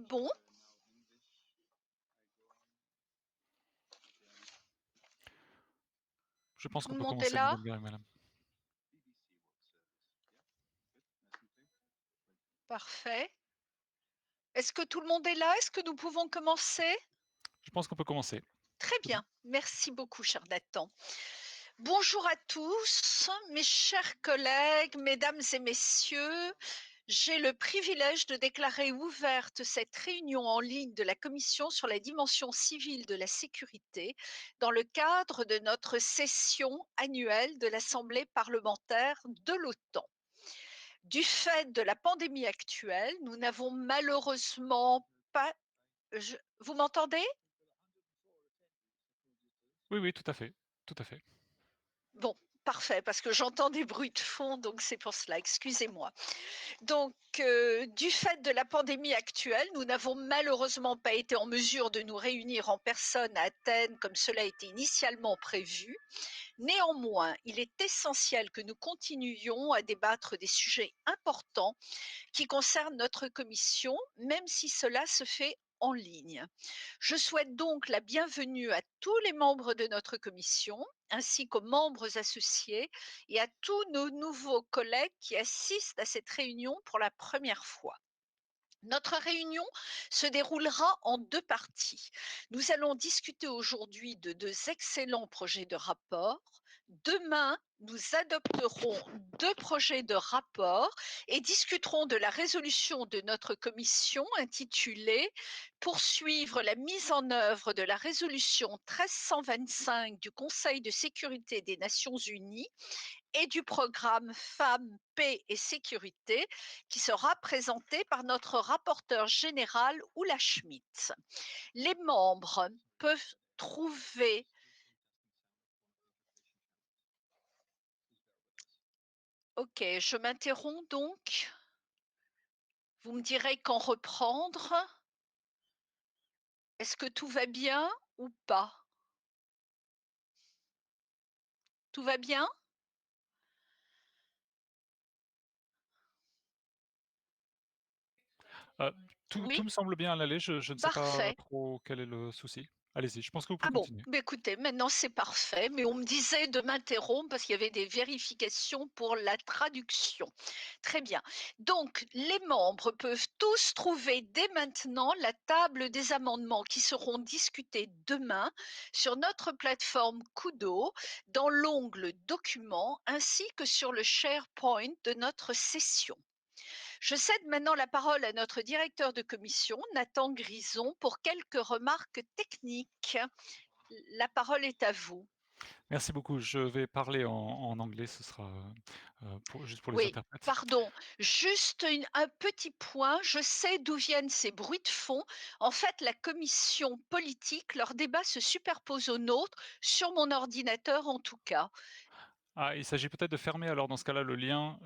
Bon, Je pense tout qu'on le peut monde est commencer, là? Madame Gary, madame. Parfait. Est-ce que tout le monde est là? Est-ce que nous pouvons commencer? Je pense qu'on peut commencer. Très C'est bon. bien. Merci beaucoup, cher Nathan. Bonjour à tous, mes chers collègues, mesdames et messieurs. J'ai le privilège de déclarer ouverte cette réunion en ligne de la Commission sur la dimension civile de la sécurité dans le cadre de notre session annuelle de l'Assemblée parlementaire de l'OTAN. Du fait de la pandémie actuelle, nous n'avons malheureusement pas. Vous m'entendez? Oui, oui, tout à fait. Tout à fait. Bon, parfait, parce que j'entends des bruits de fond, donc c'est pour cela, excusez-moi. Donc, du fait de la pandémie actuelle, nous n'avons malheureusement pas été en mesure de nous réunir en personne à Athènes comme cela était initialement prévu. Néanmoins, il est essentiel que nous continuions à débattre des sujets importants qui concerne notre commission, même si cela se fait en ligne. Je souhaite donc la bienvenue à tous les membres de notre commission, ainsi qu'aux membres associés et à tous nos nouveaux collègues qui assistent à cette réunion pour la première fois. Notre réunion se déroulera en deux parties. Nous allons discuter aujourd'hui de deux excellents projets de rapport. Demain, nous adopterons deux projets de rapport et discuterons de la résolution de notre commission intitulée Poursuivre la mise en œuvre de la résolution 1325 du Conseil de sécurité des Nations unies et du programme Femmes, Paix et Sécurité, qui sera présenté par notre rapporteur général Ulla Schmidt. Les membres peuvent trouver. Ok, je m'interromps donc. Vous me direz quand reprendre. Est-ce que tout va bien ou pas? Tout va bien? Euh, tout Oui, me semble bien aller. Je ne sais pas parfait. trop quel est le souci. Allez-y, je pense que vous Ah pouvez bon, continuer. mais écoutez, maintenant c'est parfait, mais on me disait de m'interrompre parce qu'il y avait des vérifications pour la traduction. Très bien. Donc, les membres peuvent tous trouver dès maintenant la table des amendements qui seront discutés demain sur notre plateforme Kudo dans l'onglet Documents ainsi que sur le SharePoint de notre session. Je cède maintenant la parole à notre directeur de commission, Nathan Grison, pour quelques remarques techniques. La parole est à vous. Merci beaucoup. Je vais parler en anglais. Ce sera juste pour les Oui, interprètes. pardon, juste un petit point. Je sais d'où viennent ces bruits de fond. En fait, la commission politique, leur débat se superpose aux nôtres, sur mon ordinateur en tout cas. Ah, il s'agit peut-être de fermer alors dans ce cas-là le lien.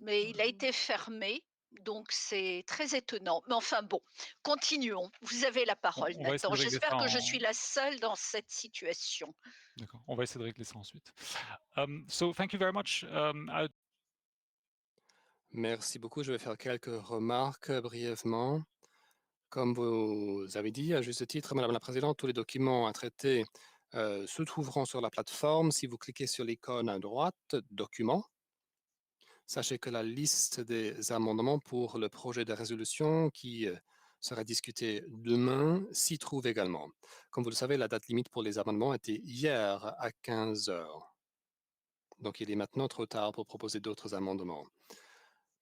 Mais il a été fermé, donc c'est très étonnant. Mais enfin bon, continuons. Vous avez la parole, On va essayer Nathan. de régler J'espère ça que je suis en. la seule dans cette situation. D'accord. On va essayer de régler ça ensuite. So thank you very much. Merci beaucoup. Je vais faire quelques remarques brièvement. Comme vous avez dit, à juste titre, Madame la Présidente, tous les documents à traiter se trouveront sur la plateforme. Si vous cliquez sur l'icône à droite, Documents, sachez que la liste des amendements pour le projet de résolution qui sera discuté demain s'y trouve également. Comme vous le savez, la date limite pour les amendements était hier à 15 heures. Donc, il est maintenant trop tard pour proposer d'autres amendements.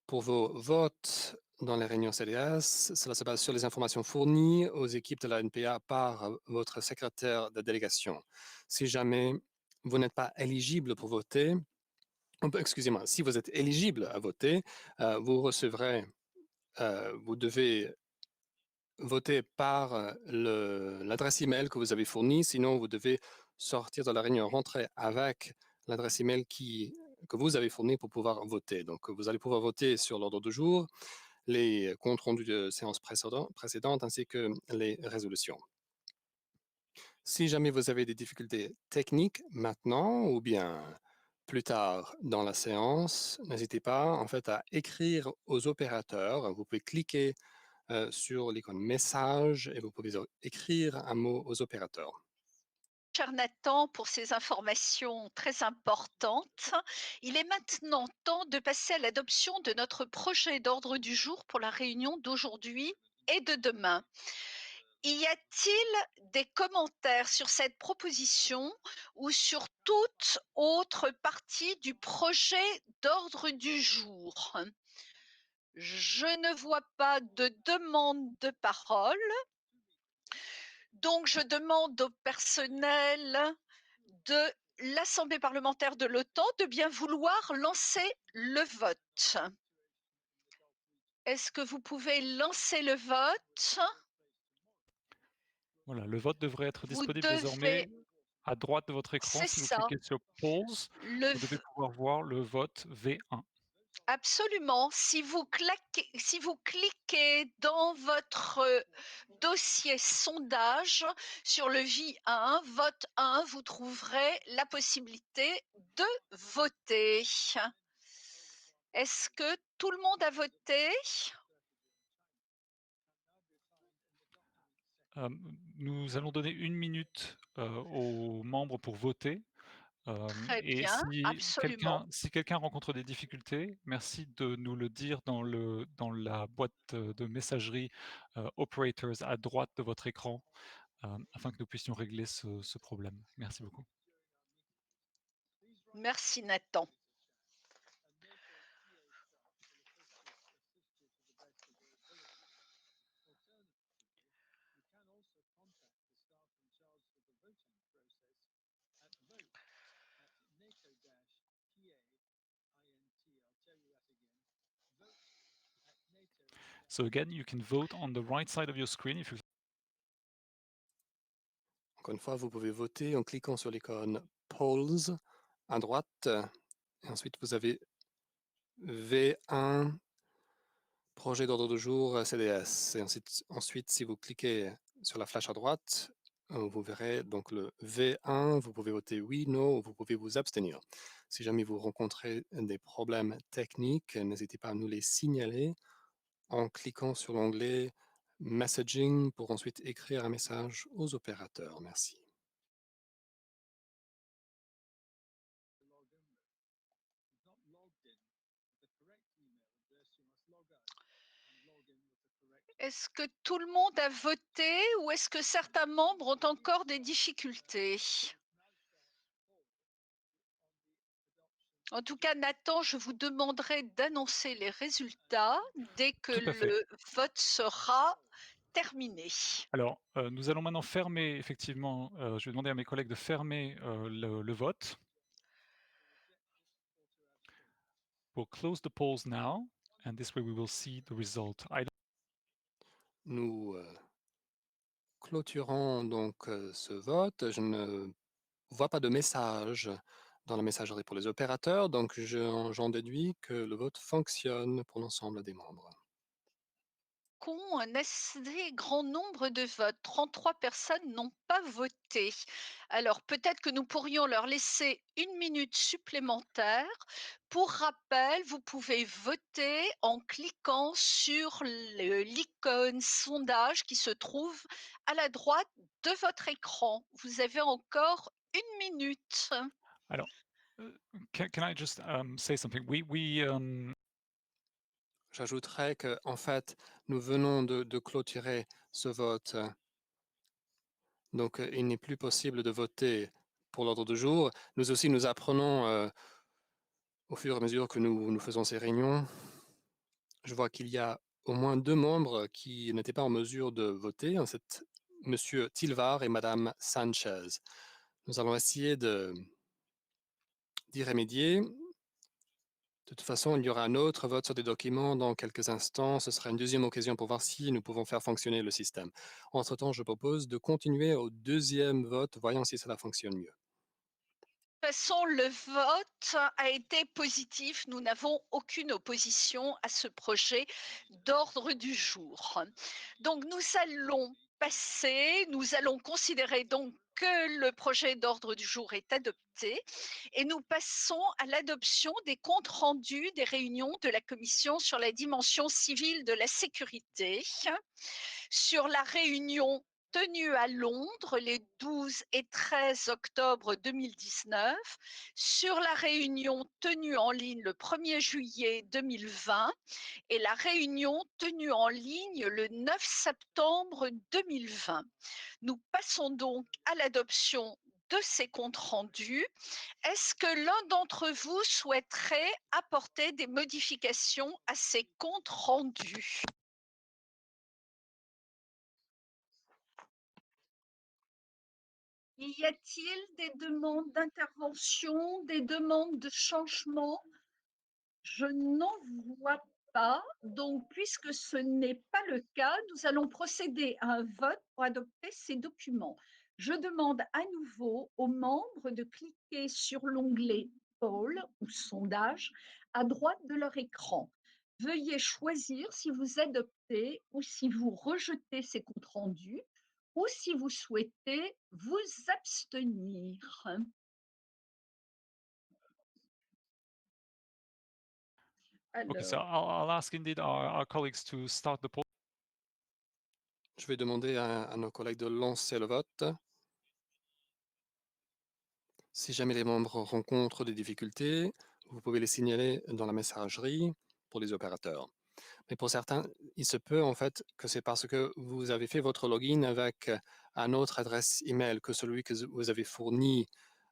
Pour vos votes dans les réunions CDS, cela se base sur les informations fournies aux équipes de la NPA par votre secrétaire de délégation. Si jamais vous n'êtes pas éligible pour voter, excusez-moi, si vous êtes éligible à voter, vous recevrez, vous devez voter par l'adresse email que vous avez fournie, sinon vous devez sortir de la réunion, rentrer avec l'adresse email que vous avez fournie pour pouvoir voter. Donc, vous allez pouvoir voter sur l'ordre du jour, les comptes rendus de séances précédentes ainsi que les résolutions. Si jamais vous avez des difficultés techniques maintenant ou bien plus tard dans la séance, n'hésitez pas en fait à écrire aux opérateurs. Vous pouvez cliquer sur l'icône message et vous pouvez écrire un mot aux opérateurs. Cher Nathan, pour ces informations très importantes. Il est maintenant temps de passer à l'adoption de notre projet d'ordre du jour pour la réunion d'aujourd'hui et de demain. Y a-t-il des commentaires sur cette proposition ou sur toute autre partie du projet d'ordre du jour? Je ne vois pas de demande de parole. Donc je demande au personnel de l'Assemblée parlementaire de l'OTAN de bien vouloir lancer le vote. Est-ce que vous pouvez lancer le vote? Voilà, le vote devrait être Vous disponible désormais devez à droite de votre écran. c'est Si vous ça, cliquez sur Polls, le vous devez v pouvoir voir le vote V1. absolument. Si vous cliquez dans votre, dossier sondage sur le VI1, vote 1, vous trouverez la possibilité de voter. Est-ce que tout le monde a voté? Nous allons donner 1 minute, aux membres pour voter. Très Et bien, absolument. si quelqu'un rencontre des difficultés, merci de nous le dire dans la boîte, de messagerie, operators à droite de votre écran, afin que nous puissions régler ce problème. Merci beaucoup. Merci Nathan. So again, you can vote on the right side of your screen if you Encore une fois, vous pouvez voter en cliquant sur l'icône Polls à droite. Et ensuite, vous avez V1, projet d'ordre du jour, CDS. Et ensuite, si vous cliquez sur la flèche à droite, vous verrez donc le V1, vous pouvez voter oui, non, ou vous pouvez vous abstenir. Si jamais vous rencontrez des problèmes techniques, n'hésitez pas à nous les signaler en cliquant sur l'onglet Messaging pour ensuite écrire un message aux opérateurs. Merci. Est-ce que tout le monde a voté ou est-ce que certains membres ont encore des difficultés? En tout cas, Nathan, je vous demanderai d'annoncer les résultats dès que tout à fait. le vote sera terminé. Alors, nous allons maintenant fermer effectivement, je vais demander à mes collègues de fermer, le vote. We'll close the polls now, and this way we will see the result. Nous clôturons donc ce vote. Je ne vois pas de message dans la messagerie pour les opérateurs, donc j'en déduis que le vote fonctionne pour l'ensemble des membres. Un assez grand nombre de votes. 33 personnes n'ont pas voté. Alors peut-être que nous pourrions leur laisser une minute supplémentaire. Pour rappel, vous pouvez voter en cliquant sur l'icône sondage qui se trouve à la droite de votre écran. Vous avez encore une minute. Alors, can I just, say something? J'ajouterais que, en fait, nous venons de clôturer ce vote. Donc, il n'est plus possible de voter pour l'ordre du jour. Nous aussi, nous apprenons au fur et à mesure que nous faisons ces réunions. Je vois qu'il y a au moins 2 membres qui n'étaient pas en mesure de voter, hein, c'est Monsieur Tilvar et Madame Sanchez. Nous allons essayer d'y remédier. De toute façon, il y aura un autre vote sur des documents dans quelques instants. Ce sera une deuxième occasion pour voir si nous pouvons faire fonctionner le système. Entre-temps, je propose de continuer au deuxième vote, voyons si cela fonctionne mieux. De toute façon, le vote a été positif. Nous n'avons aucune opposition à ce projet d'ordre du jour. Donc, nous allons considérer donc que le projet d'ordre du jour est adopté et nous passons à l'adoption des comptes rendus des réunions de la Commission sur la dimension civile de la sécurité, sur la réunion tenue à Londres les 12 et 13 octobre 2019, sur la réunion tenue en ligne le 1er juillet 2020 et la réunion tenue en ligne le 9 septembre 2020. Nous passons donc à l'adoption de ces comptes rendus. Est-ce que l'un d'entre vous souhaiterait apporter des modifications à ces comptes rendus? Y a-t-il des demandes d'intervention, des demandes de changement? Je n'en vois pas. Donc, puisque ce n'est pas le cas, nous allons procéder à un vote pour adopter ces documents. Je demande à nouveau aux membres de cliquer sur l'onglet Poll ou sondage à droite de leur écran. Veuillez choisir si vous adoptez ou si vous rejetez ces comptes rendus ou si vous souhaitez vous abstenir. Okay, so Alors, I'll ask indeed our colleagues to start the poll. Je vais demander à nos collègues de lancer le vote. Si jamais les membres rencontrent des difficultés, vous pouvez les signaler dans la messagerie pour les opérateurs. Mais pour certains, il se peut en fait que c'est parce que vous avez fait votre login avec un autre adresse email que celui que vous avez fourni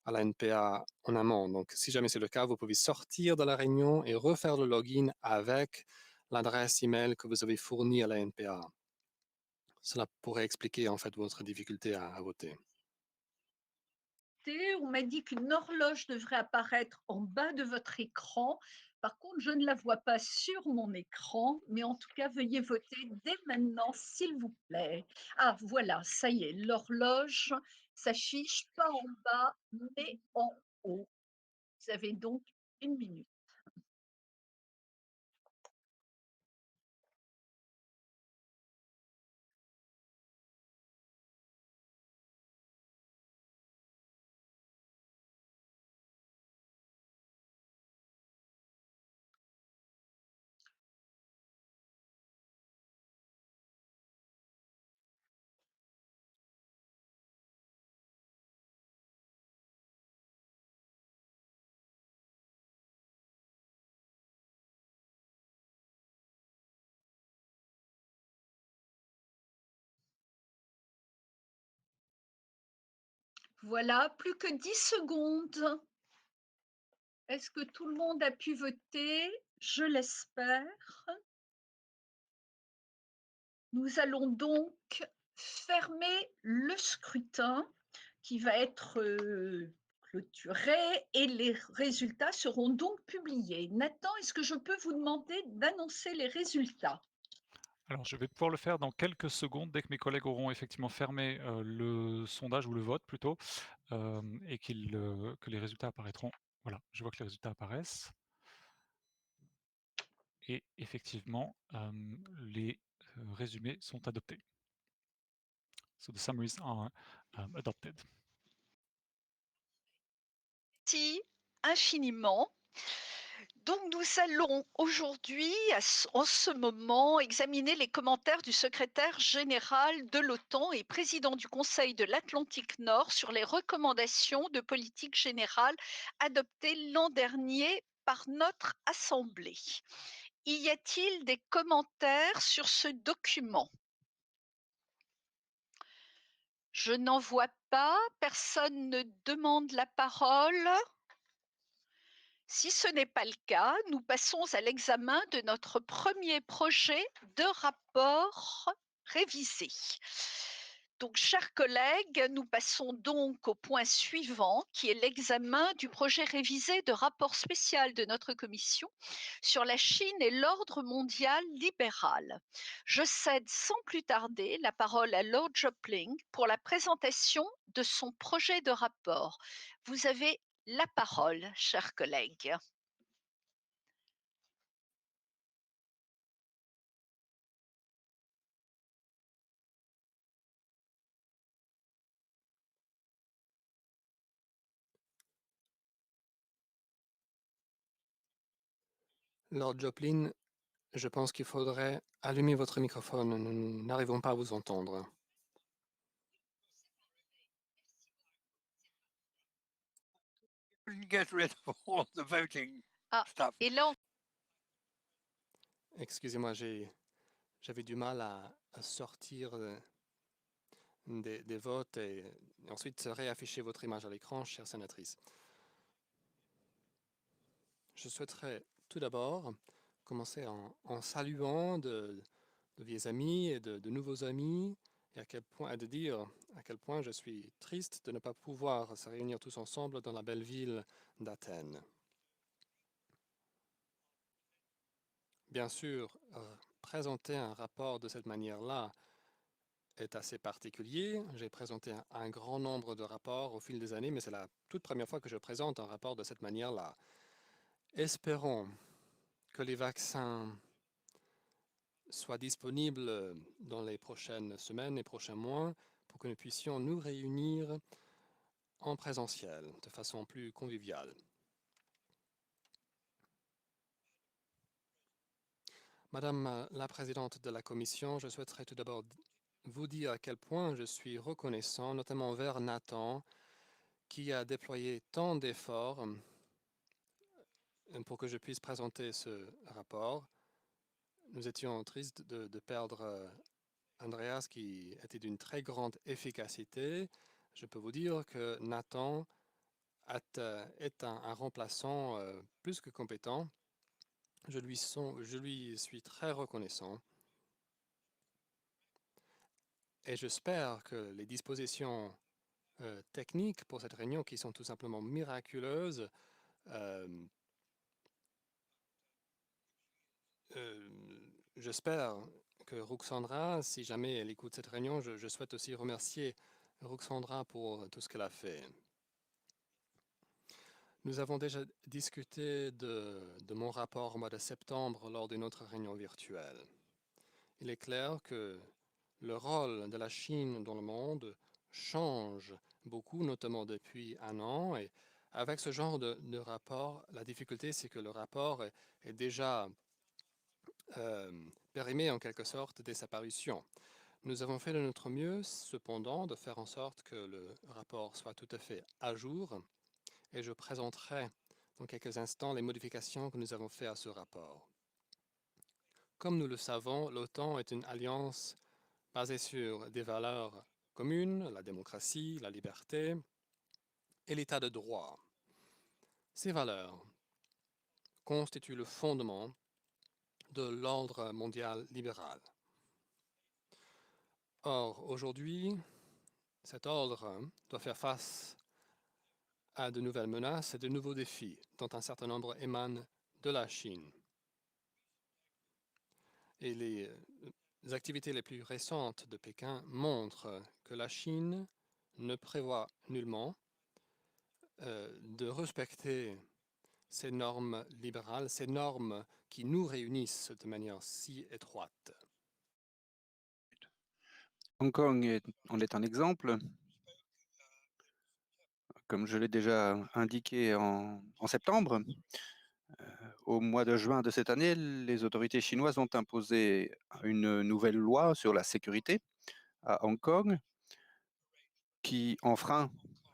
à la NPA en amont. Donc, si jamais c'est le cas, vous pouvez sortir de la réunion et refaire le login avec l'adresse email que vous avez fournie à la NPA. Cela pourrait expliquer en fait votre difficulté à voter. on m'a dit qu'une horloge devrait apparaître en bas de votre écran. Par contre, je ne la vois pas sur mon écran, mais en tout cas, veuillez voter dès maintenant, s'il vous plaît. Ah, voilà, ça y est, l'horloge s'affiche pas en bas, mais en haut. Vous avez donc 1 minute. Voilà, plus que 10 secondes. Est-ce que tout le monde a pu voter? Je l'espère. Nous allons donc fermer le scrutin qui va être clôturé et les résultats seront donc publiés. Nathan, est-ce que je peux vous demander d'annoncer les résultats? Alors, je vais pouvoir le faire dans quelques secondes, dès que mes collègues auront effectivement fermé, le sondage ou le vote plutôt, et que les résultats apparaîtront. Voilà, je vois que les résultats apparaissent et effectivement, les, résumés sont adoptés. So the summaries are, adopted. Merci infiniment. Donc nous allons aujourd'hui, en ce moment, examiner les commentaires du secrétaire général de l'OTAN et président du Conseil de l'Atlantique Nord sur les recommandations de politique générale adoptées l'an dernier par notre Assemblée. Y a-t-il des commentaires sur ce document? Je n'en vois pas. Personne ne demande la parole. Si ce n'est pas le cas, nous passons à l'examen de notre premier projet de rapport révisé. Donc, chers collègues, nous passons donc au point suivant, qui est l'examen du projet révisé de rapport spécial de notre commission sur la Chine et l'ordre mondial libéral. Je cède sans plus tarder la parole à Lord Jopling pour la présentation de son projet de rapport. Vous avez la parole, chers collègues. Lord Joplin, je pense qu'il faudrait allumer votre microphone. Nous n'arrivons pas à vous entendre. Get rid of all the voting stuff. Et là, Excusez-moi, j'avais du mal à sortir des votes et ensuite réafficher votre image à l'écran, chère sénatrice. Je souhaiterais tout d'abord commencer en saluant de vieux amis et de nouveaux amis et de dire à quel point je suis triste de ne pas pouvoir se réunir tous ensemble dans la belle ville d'Athènes. Bien sûr, présenter un rapport de cette manière-là est assez particulier. J'ai présenté un grand nombre de rapports au fil des années, mais c'est la toute première fois que je présente un rapport de cette manière-là. Espérons que les vaccins soient disponibles dans les prochaines semaines et prochains mois pour que nous puissions nous réunir en présentiel de façon plus conviviale. Madame la présidente de la commission, je souhaiterais tout d'abord vous dire à quel point je suis reconnaissant, notamment envers Nathan, qui a déployé tant d'efforts pour que je puisse présenter ce rapport. Nous étions tristes de perdre Andreas, qui était d'une très grande efficacité. Je peux vous dire que Nathan est un remplaçant plus que compétent. Je lui suis très reconnaissant. Et j'espère que les dispositions techniques pour cette réunion, qui sont tout simplement miraculeuses, j'espère que Ruxandra, si jamais elle écoute cette réunion, je souhaite aussi remercier Ruxandra pour tout ce qu'elle a fait. Nous avons déjà discuté de mon rapport au mois de septembre lors d'une autre réunion virtuelle. Il est clair que le rôle de la Chine dans le monde change beaucoup, notamment depuis un an. Et avec ce genre de rapport, la difficulté, c'est que le rapport est déjà périmé en quelque sorte dès sa parution. Nous avons fait de notre mieux, cependant, de faire en sorte que le rapport soit tout à fait à jour. Et je présenterai dans quelques instants les modifications que nous avons faites à ce rapport. Comme nous le savons, l'OTAN est une alliance basée sur des valeurs communes, la démocratie, la liberté et l'état de droit. Ces valeurs constituent le fondement de l'ordre mondial libéral. Or, aujourd'hui, cet ordre doit faire face à de nouvelles menaces et de nouveaux défis, dont un certain nombre émanent de la Chine. Et les activités les plus récentes de Pékin montrent que la Chine ne prévoit nullement de respecter ces normes libérales, ces normes qui nous réunissent de manière si étroite. Hong Kong en est un exemple. Comme je l'ai déjà indiqué en septembre, au mois de juin de cette année, les autorités chinoises ont imposé une nouvelle loi sur la sécurité à Hong Kong qui enfreint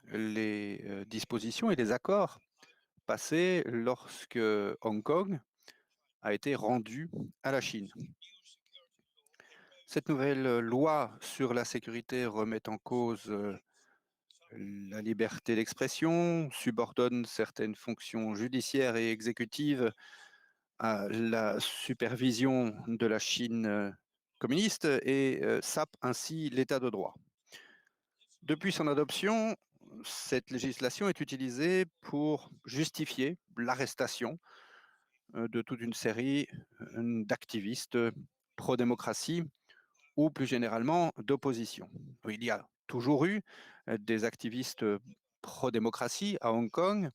les dispositions et les accords passés lorsque Hong Kong a été rendu à la Chine. Cette nouvelle loi sur la sécurité remet en cause la liberté d'expression, subordonne certaines fonctions judiciaires et exécutives à la supervision de la Chine communiste et sape ainsi l'état de droit. Depuis son adoption, cette législation est utilisée pour justifier l'arrestation de toute une série d'activistes pro-démocratie ou plus généralement d'opposition. Il y a toujours eu des activistes pro-démocratie à Hong Kong,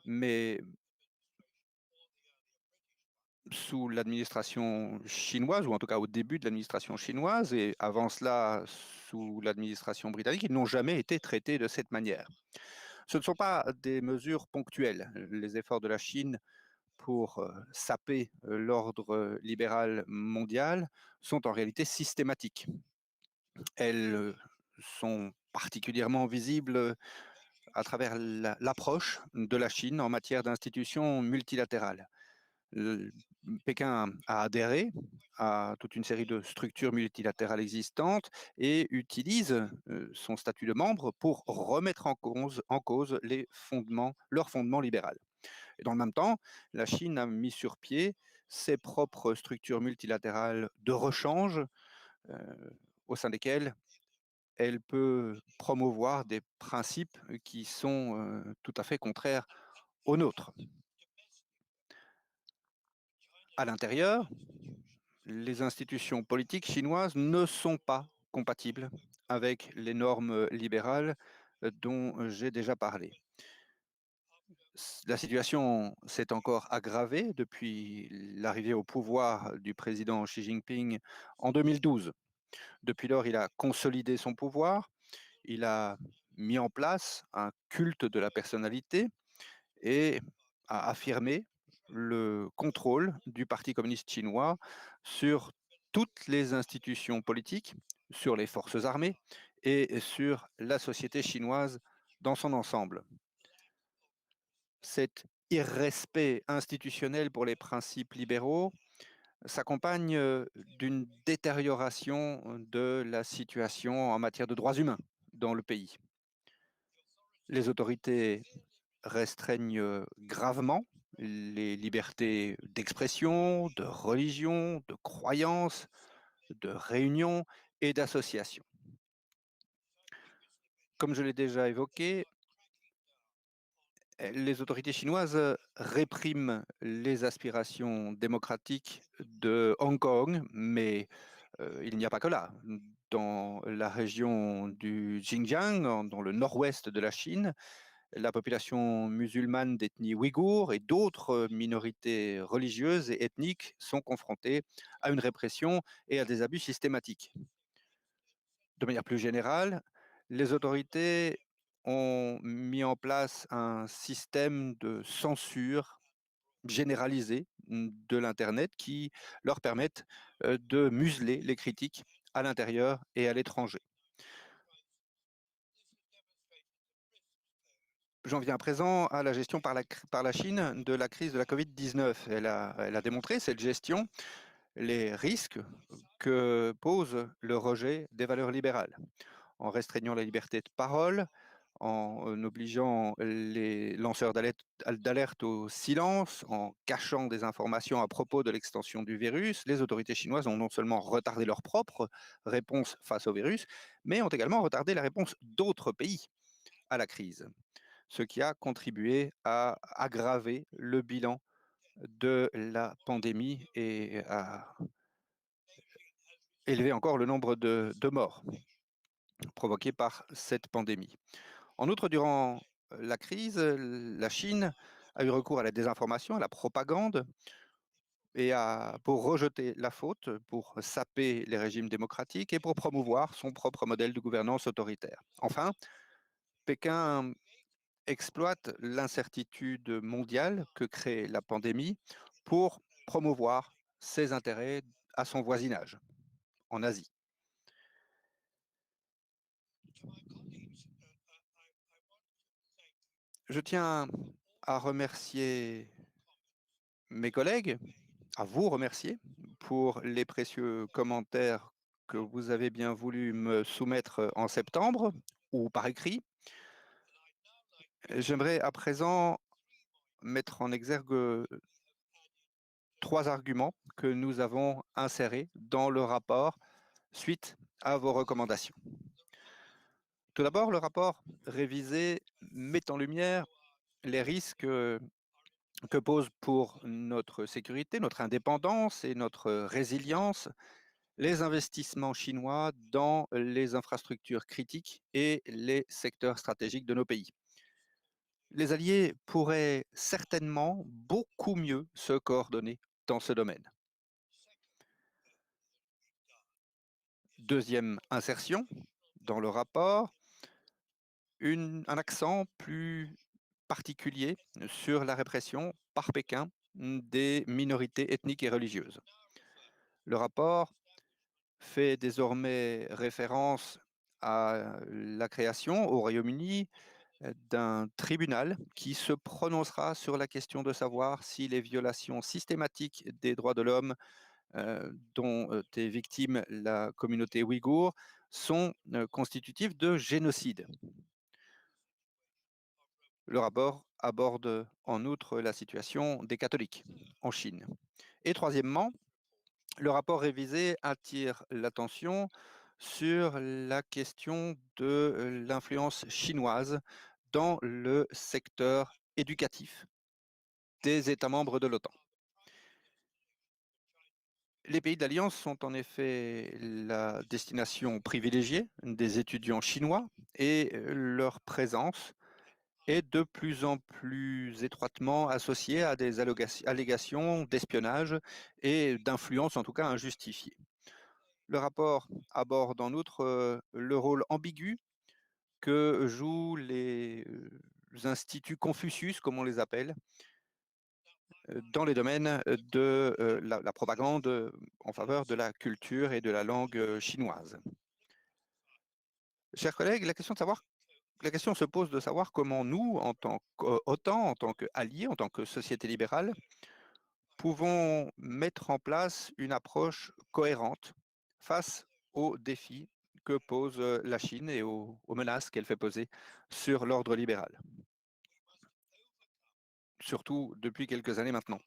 mais sous l'administration chinoise, ou en tout cas au début de l'administration chinoise, et avant cela sous l'administration britannique, ils n'ont jamais été traités de cette manière. Ce ne sont pas des mesures ponctuelles. Les efforts de la Chine pour saper l'ordre libéral mondial sont en réalité systématiques. Elles sont particulièrement visibles à travers l'approche de la Chine en matière d'institutions multilatérales. Pékin a adhéré à toute une série de structures multilatérales existantes et utilise son statut de membre pour remettre en cause leur fondement libéral. Et dans le même temps, la Chine a mis sur pied ses propres structures multilatérales de rechange au sein desquelles elle peut promouvoir des principes qui sont tout à fait contraires aux nôtres. À l'intérieur, les institutions politiques chinoises ne sont pas compatibles avec les normes libérales dont j'ai déjà parlé. La situation s'est encore aggravée depuis l'arrivée au pouvoir du président Xi Jinping en 2012. Depuis lors, il a consolidé son pouvoir, il a mis en place un culte de la personnalité et a affirmé le contrôle du Parti communiste chinois sur toutes les institutions politiques, sur les forces armées et sur la société chinoise dans son ensemble. Cet irrespect institutionnel pour les principes libéraux s'accompagne d'une détérioration de la situation en matière de droits humains dans le pays. Les autorités restreignent gravement les libertés d'expression, de religion, de croyance, de réunion et d'association. Comme je l'ai déjà évoqué, les autorités chinoises répriment les aspirations démocratiques de Hong Kong, mais il n'y a pas que là. Dans la région du Xinjiang, dans le nord-ouest de la Chine, la population musulmane d'ethnie ouïghour et d'autres minorités religieuses et ethniques sont confrontées à une répression et à des abus systématiques. De manière plus générale, les autorités ont mis en place un système de censure généralisé de l'Internet qui leur permettent de museler les critiques à l'intérieur et à l'étranger. J'en viens à présent à la gestion par la Chine de la crise de la Covid-19. Elle a démontré, cette gestion, les risques que pose le rejet des valeurs libérales. En restreignant la liberté de parole, en obligeant les lanceurs d'alerte au silence, en cachant des informations à propos de l'extension du virus, les autorités chinoises ont non seulement retardé leur propre réponse face au virus, mais ont également retardé la réponse d'autres pays à la crise, ce qui a contribué à aggraver le bilan de la pandémie et à élever encore le nombre de morts provoqués par cette pandémie. En outre, durant la crise, la Chine a eu recours à la désinformation, à la propagande, et pour rejeter la faute, pour saper les régimes démocratiques et pour promouvoir son propre modèle de gouvernance autoritaire. Enfin, Pékin exploite l'incertitude mondiale que crée la pandémie pour promouvoir ses intérêts à son voisinage, en Asie. Je tiens à remercier mes collègues, à vous remercier pour les précieux commentaires que vous avez bien voulu me soumettre en septembre ou par écrit. J'aimerais à présent mettre en exergue 3 arguments que nous avons insérés dans le rapport suite à vos recommandations. Tout d'abord, le rapport révisé met en lumière les risques que posent pour notre sécurité, notre indépendance et notre résilience les investissements chinois dans les infrastructures critiques et les secteurs stratégiques de nos pays. Les alliés pourraient certainement beaucoup mieux se coordonner dans ce domaine. Deuxième insertion dans le rapport, un accent plus particulier sur la répression par Pékin des minorités ethniques et religieuses. Le rapport fait désormais référence à la création au Royaume-Uni d'un tribunal qui se prononcera sur la question de savoir si les violations systématiques des droits de l'homme dont est victime la communauté ouïghour sont constitutives de génocide. Le rapport aborde en outre la situation des catholiques en Chine. Et troisièmement, le rapport révisé attire l'attention sur la question de l'influence chinoise dans le secteur éducatif des États membres de l'OTAN. Les pays de l'Alliance sont en effet la destination privilégiée des étudiants chinois et leur présence est de plus en plus étroitement associée à des allégations d'espionnage et d'influence, en tout cas injustifiée. Le rapport aborde en outre le rôle ambigu que jouent les instituts Confucius, comme on les appelle, dans les domaines de la propagande en faveur de la culture et de la langue chinoise. Chers collègues, la question se pose de savoir comment nous, en tant qu'OTAN, en tant qu'alliés, en tant que société libérale, pouvons mettre en place une approche cohérente face aux défis que pose la Chine et aux menaces qu'elle fait peser sur l'ordre libéral, surtout depuis quelques années maintenant.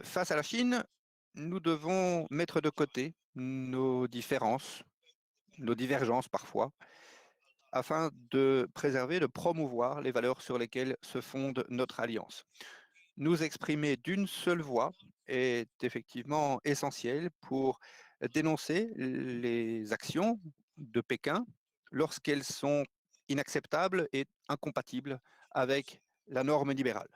Face à la Chine, nous devons mettre de côté nos différences, nos divergences parfois, afin de préserver, de promouvoir les valeurs sur lesquelles se fonde notre alliance. Nous exprimer d'une seule voix est effectivement essentiel pour dénoncer les actions de Pékin lorsqu'elles sont inacceptables et incompatibles avec la norme libérale.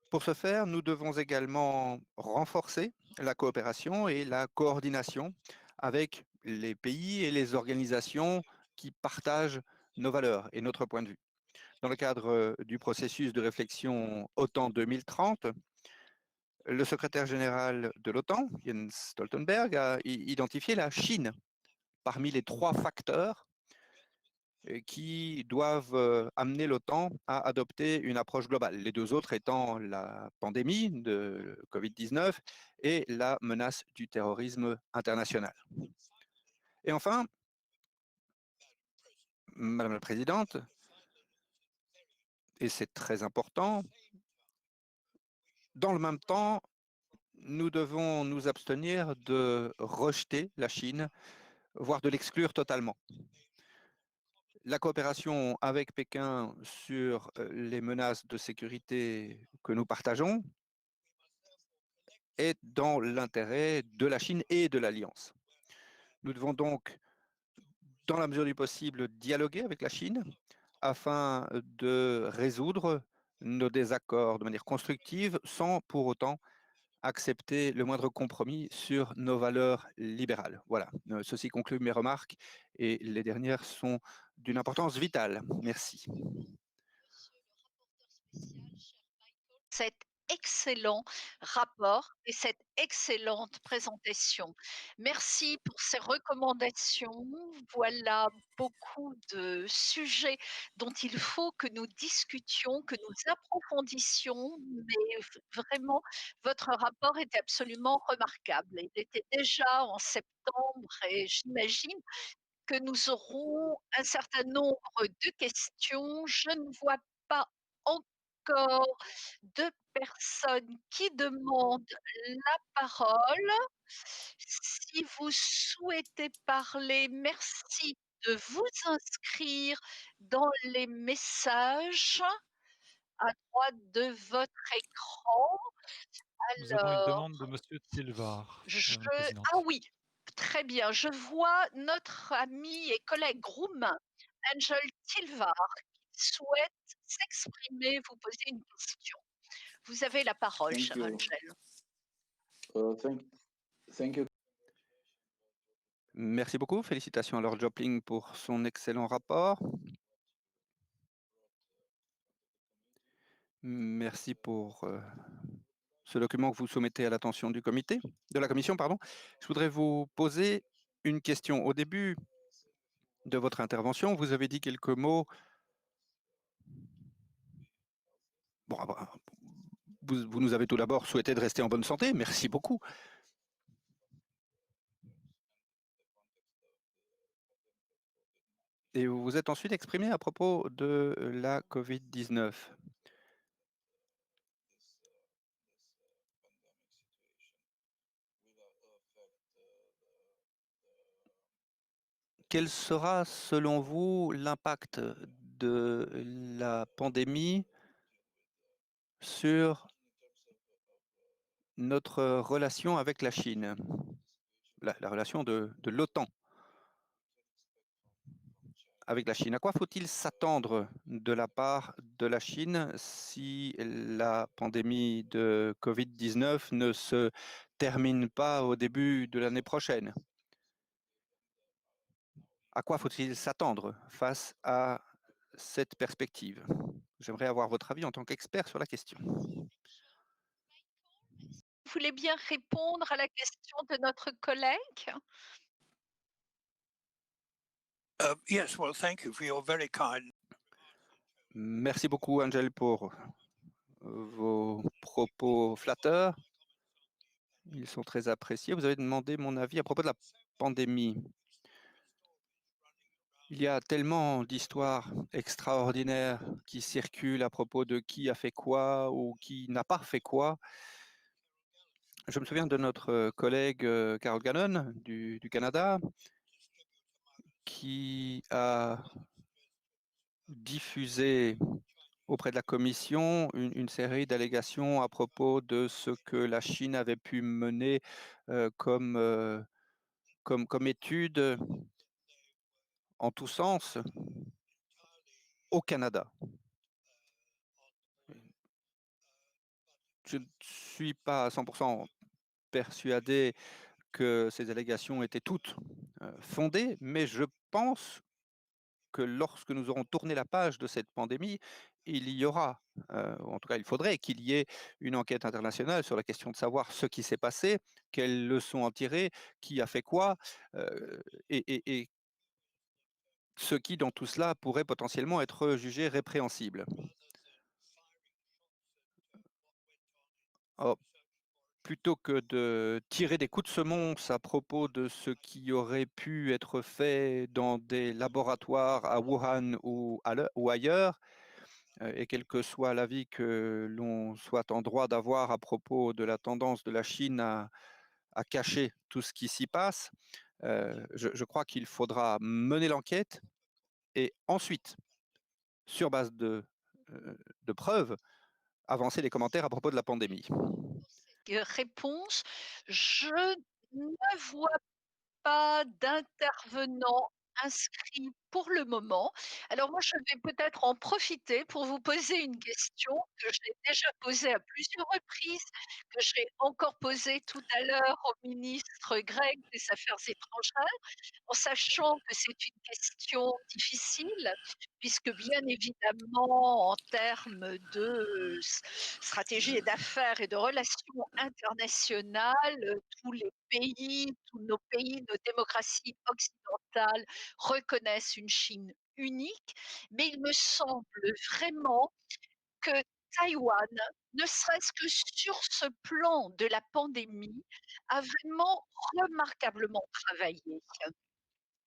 Pour ce faire, nous devons également renforcer la coopération et la coordination avec les pays et les organisations qui partagent nos valeurs et notre point de vue. Dans le cadre du processus de réflexion OTAN 2030, le secrétaire général de l'OTAN, Jens Stoltenberg, a identifié la Chine parmi les 3 facteurs qui doivent amener l'OTAN à adopter une approche globale, les 2 autres étant la pandémie de Covid-19 et la menace du terrorisme international. Et enfin, Madame la Présidente, et c'est très important, dans le même temps, nous devons nous abstenir de rejeter la Chine, voire de l'exclure totalement. La coopération avec Pékin sur les menaces de sécurité que nous partageons est dans l'intérêt de la Chine et de l'Alliance. Nous devons donc, dans la mesure du possible, dialoguer avec la Chine afin de résoudre nos désaccords de manière constructive sans pour autant accepter le moindre compromis sur nos valeurs libérales. Voilà, ceci conclut mes remarques et les dernières sont d'une importance vitale. Merci. Cet excellent rapport et cette excellente présentation. Merci pour ces recommandations. Voilà beaucoup de sujets dont il faut que nous discutions, que nous approfondissions, mais vraiment, votre rapport était absolument remarquable. Il était déjà en septembre et j'imagine que nous aurons un certain nombre de questions. Je ne vois pas encore de personnes qui demandent la parole. Si vous souhaitez parler, merci de vous inscrire dans les messages à droite de votre écran. Nous avons une Alors, demande de monsieur Tilvar, je Madame la ah Présidente. oui, très bien. Je vois notre ami et collègue roumain, Angel Tilvar, qui souhaite s'exprimer, vous poser une question. Vous avez la parole, Thank cher you. Angel. Thank you. Merci beaucoup. Félicitations à Lord Jopling pour son excellent rapport. Merci pour ce document que vous soumettez à l'attention du comité, de la commission, pardon. Je voudrais vous poser une question. Au début de votre intervention, vous avez dit quelques mots. Bon, vous nous avez tout d'abord souhaité de rester en bonne santé. Merci beaucoup. Et vous vous êtes ensuite exprimé à propos de la Covid-19. Quel sera, selon vous, l'impact de la pandémie sur notre relation avec la Chine, la relation de l'OTAN avec la Chine? À quoi faut-il s'attendre de la part de la Chine si la pandémie de Covid-19 ne se termine pas au début de l'année prochaine? À quoi faut-il s'attendre face à cette perspective? J'aimerais avoir votre avis en tant qu'expert sur la question. Vous voulez bien répondre à la question de notre collègue? Yes, well, thank you for your very kind. Merci beaucoup, Angel, pour vos propos flatteurs. Ils sont très appréciés. Vous avez demandé mon avis à propos de la pandémie. Il y a tellement d'histoires extraordinaires qui circulent à propos de qui a fait quoi ou qui n'a pas fait quoi. Je me souviens de notre collègue Carol Gannon du Canada qui a diffusé auprès de la Commission une série d'allégations à propos de ce que la Chine avait pu mener comme étude en tous sens au Canada. Je ne suis pas à 100% persuadé que ces allégations étaient toutes fondées, mais je pense que lorsque nous aurons tourné la page de cette pandémie, il y aura, en tout cas il faudrait qu'il y ait une enquête internationale sur la question de savoir ce qui s'est passé, quelles leçons en tirer, qui a fait quoi, et ce qui dans tout cela pourrait potentiellement être jugé répréhensible. Alors, plutôt que de tirer des coups de semonce à propos de ce qui aurait pu être fait dans des laboratoires à Wuhan ou ailleurs, et quel que soit l'avis que l'on soit en droit d'avoir à propos de la tendance de la Chine à cacher tout ce qui s'y passe, je crois qu'il faudra mener l'enquête et ensuite, sur base de preuves, avancer les commentaires à propos de la pandémie. Réponse, je ne vois pas d'intervenant inscrit pour le moment. Alors moi, je vais peut-être en profiter pour vous poser une question que j'ai déjà posée à plusieurs reprises, que j'ai encore posée tout à l'heure au ministre grec des Affaires étrangères, en sachant que c'est une question difficile, puisque bien évidemment, en termes de stratégie et d'affaires et de relations internationales, tous nos pays, nos démocraties occidentales reconnaissent une Chine unique, mais il me semble vraiment que Taïwan, ne serait-ce que sur ce plan de la pandémie, a vraiment remarquablement travaillé.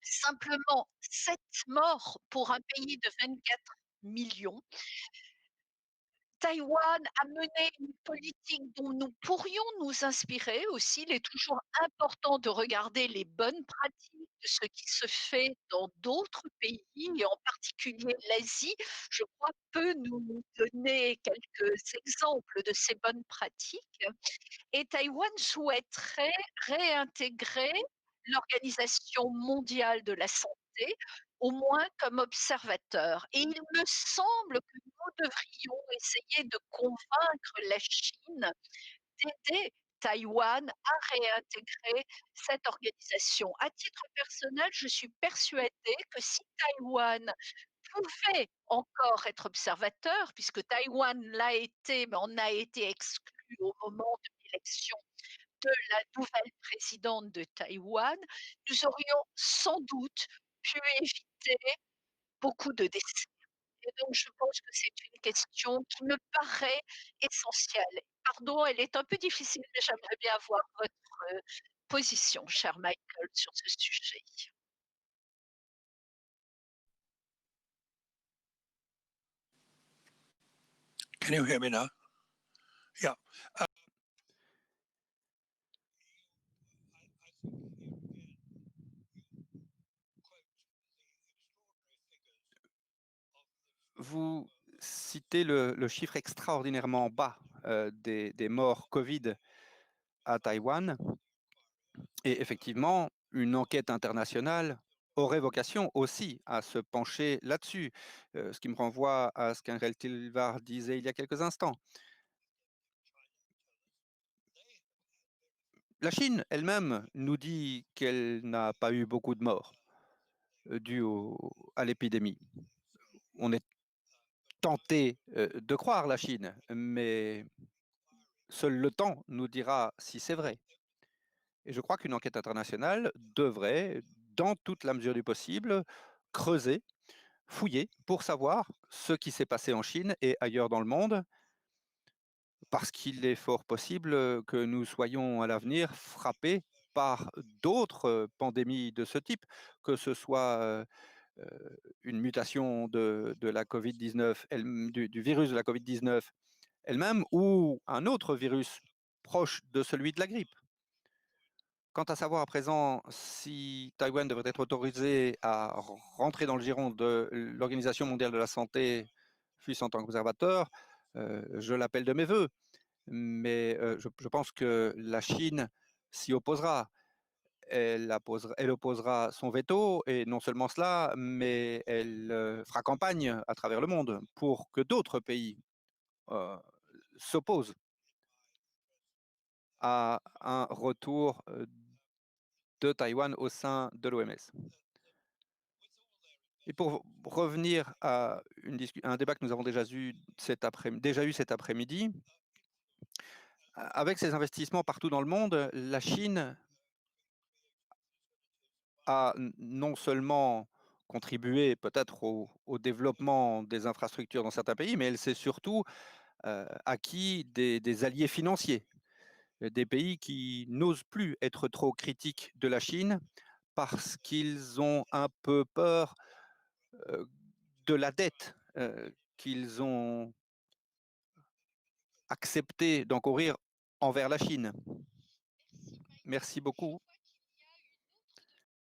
Simplement 7 morts pour un pays de 24 millions. Taïwan a mené une politique dont nous pourrions nous inspirer aussi. Il est toujours important de regarder les bonnes pratiques de ce qui se fait dans d'autres pays et en particulier l'Asie, je crois, peut nous donner quelques exemples de ces bonnes pratiques. Et Taïwan souhaiterait réintégrer l'Organisation mondiale de la santé, au moins comme observateur. Et il me semble que nous devrions essayer de convaincre la Chine d'aider Taïwan à réintégrer cette organisation. À titre personnel, je suis persuadée que si Taïwan pouvait encore être observateur, puisque Taïwan l'a été, mais on a été exclu au moment de l'élection de la nouvelle présidente de Taïwan, nous aurions sans doute pu éviter beaucoup de décès. Et donc, je pense que c'est une question qui me paraît essentielle. Pardon, elle est un peu difficile, mais j'aimerais bien avoir votre position, cher Michael, sur ce sujet. Can you hear me now? Yeah. Vous citez le chiffre extraordinairement bas des morts Covid à Taïwan. Et effectivement, une enquête internationale aurait vocation aussi à se pencher là-dessus, ce qui me renvoie à ce qu'Angel Tilvar disait il y a quelques instants. La Chine elle-même nous dit qu'elle n'a pas eu beaucoup de morts dues à l'épidémie. On est tenté de croire la Chine, mais seul le temps nous dira si c'est vrai. Et je crois qu'une enquête internationale devrait, dans toute la mesure du possible, creuser, fouiller pour savoir ce qui s'est passé en Chine et ailleurs dans le monde, parce qu'il est fort possible que nous soyons à l'avenir frappés par d'autres pandémies de ce type, que ce soit une mutation de la COVID-19, du virus de la COVID-19 elle-même, ou un autre virus proche de celui de la grippe. Quant à savoir à présent si Taïwan devrait être autorisé à rentrer dans le giron de l'Organisation mondiale de la santé, fût-ce en tant qu'observateur, je l'appelle de mes voeux. Mais je pense que la Chine s'y opposera. Elle opposera son veto, et non seulement cela, mais elle fera campagne à travers le monde pour que d'autres pays s'opposent à un retour de Taïwan au sein de l'OMS. Et pour revenir à un débat que nous avons déjà eu cet après-midi, avec ses investissements partout dans le monde, la Chine a non seulement contribué peut-être au développement des infrastructures dans certains pays, mais elle s'est surtout acquis des alliés financiers, des pays qui n'osent plus être trop critiques de la Chine parce qu'ils ont un peu peur de la dette qu'ils ont accepté d'encourir envers la Chine. Merci beaucoup.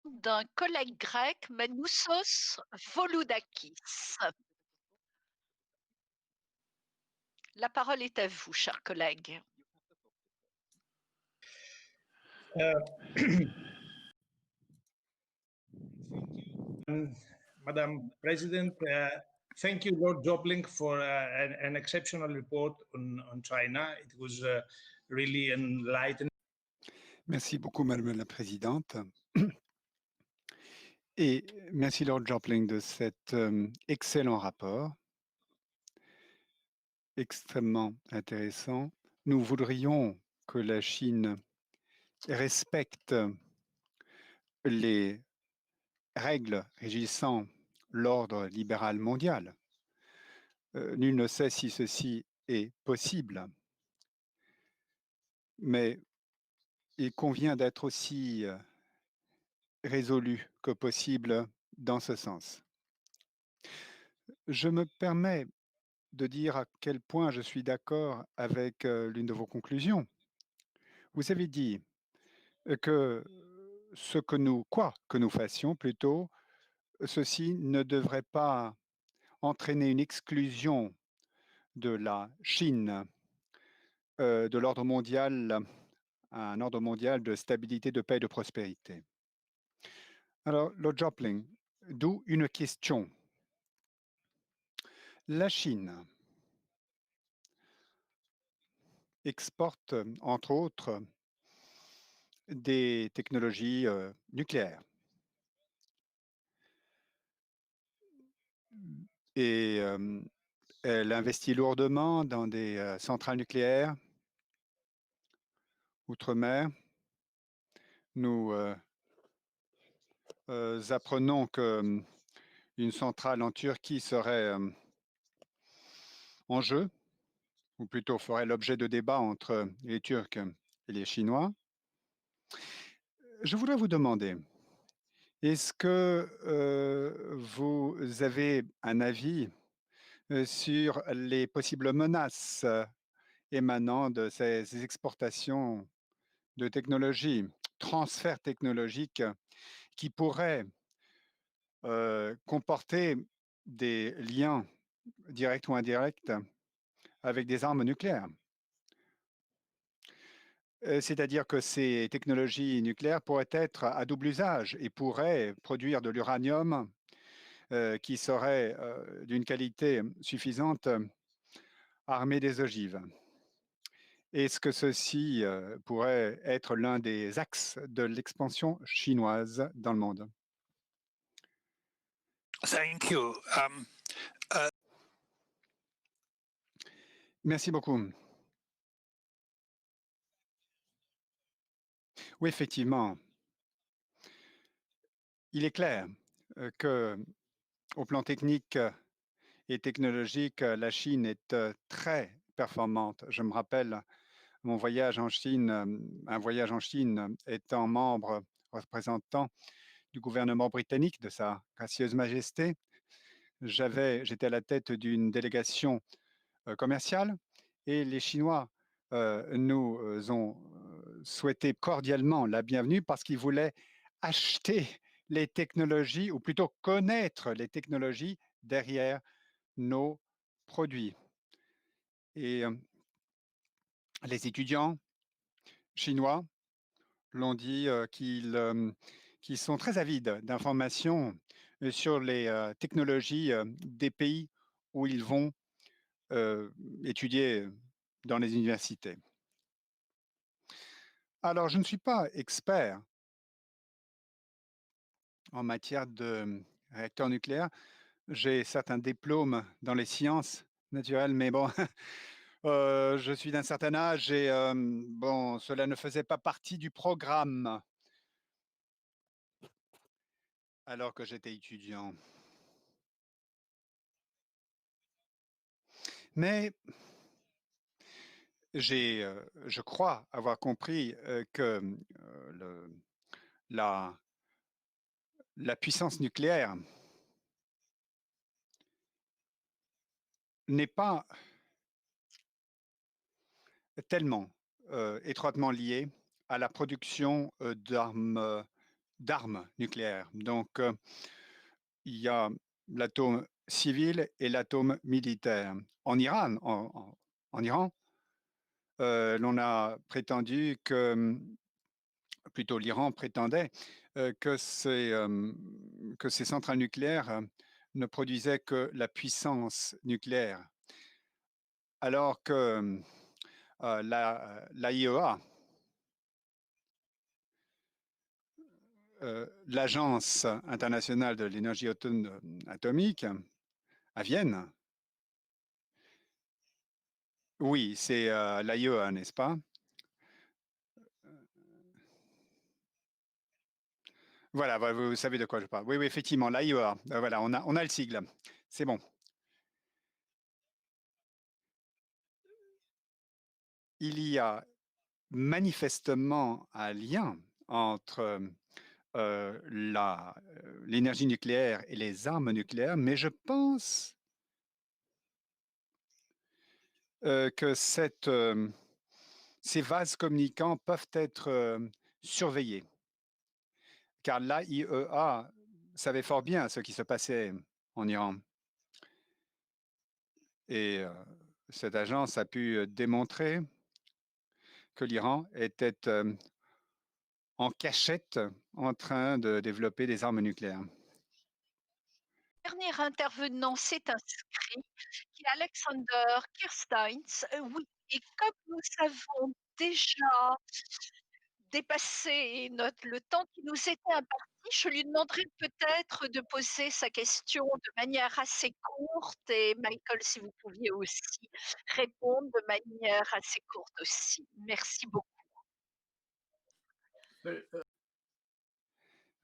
D'un collègue grec, Manoussos Voloudakis. La parole est à vous, cher collègue. Madam President, thank you, Lord Jobling, for an exceptional report on China. It was really enlightening. Merci beaucoup, Madame la Présidente. Et merci, Lord Jobling, de cet excellent rapport, extrêmement intéressant. Nous voudrions que la Chine respecte les règles régissant l'ordre libéral mondial. Nul ne sait si ceci est possible, mais il convient d'être aussi résolu que possible dans ce sens. Je me permets de dire à quel point je suis d'accord avec l'une de vos conclusions. Vous avez dit que quoi que nous fassions plutôt, ceci ne devrait pas entraîner une exclusion de la Chine de l'ordre mondial, un ordre mondial de stabilité, de paix et de prospérité. Alors, Lord Jobling, d'où une question. La Chine exporte, entre autres, des technologies nucléaires. et elle investit lourdement dans des centrales nucléaires outre-mer. Nous apprenons que une centrale en Turquie serait en jeu, ou plutôt ferait l'objet de débats entre les Turcs et les Chinois. Je voudrais vous demander, est-ce que vous avez un avis sur les possibles menaces émanant de ces exportations de technologies, transferts technologiques qui pourraient comporter des liens directs ou indirects avec des armes nucléaires? C'est-à-dire que ces technologies nucléaires pourraient être à double usage et pourraient produire de l'uranium qui serait d'une qualité suffisante à armer des ogives. Est-ce que ceci pourrait être l'un des axes de l'expansion chinoise dans le monde? Thank you. Merci beaucoup. Oui, effectivement, il est clair que au plan technique et technologique, la Chine est très performante. Je me rappelle mon voyage en Chine, un voyage en Chine étant membre représentant du gouvernement britannique, de Sa Gracieuse Majesté. J'étais à la tête d'une délégation commerciale et les Chinois nous ont souhaité cordialement la bienvenue parce qu'ils voulaient acheter les technologies, ou plutôt connaître les technologies derrière nos produits. Et les étudiants chinois l'ont dit qu'ils sont très avides d'informations sur les technologies des pays où ils vont étudier dans les universités. Alors, je ne suis pas expert en matière de réacteurs nucléaires. J'ai certains diplômes dans les sciences naturelles, mais bon, je suis d'un certain âge et bon, cela ne faisait pas partie du programme alors que j'étais étudiant. Mais je crois avoir compris que la, la puissance nucléaire n'est pas tellement étroitement liée à la production d'armes nucléaires. Donc, il y a l'atome civil et l'atome militaire. En Iran, en Iran, l'on a prétendu que, plutôt l'Iran prétendait que ces centrales nucléaires ne produisaient que la puissance nucléaire, alors que l'AIEA, l'Agence internationale de l'énergie atomique à Vienne, oui, c'est l'AIEA, n'est-ce pas? Voilà, vous savez de quoi je parle. Oui, oui, effectivement, l'AIEA. Voilà, on a le sigle. C'est bon. Il y a manifestement un lien entre l'énergie nucléaire et les armes nucléaires, mais je pense que ces vases communicants peuvent être surveillés, car l'AIEA savait fort bien ce qui se passait en Iran. Et cette agence a pu démontrer que l'Iran était en cachette en train de développer des armes nucléaires. Dernier intervenant s'est inscrit, qui est Alexander Kirsteins. Oui, et comme nous avons déjà dépassé le temps qui nous était imparti, je lui demanderai peut-être de poser sa question de manière assez courte et Michael, si vous pouviez aussi répondre de manière assez courte aussi. Merci beaucoup.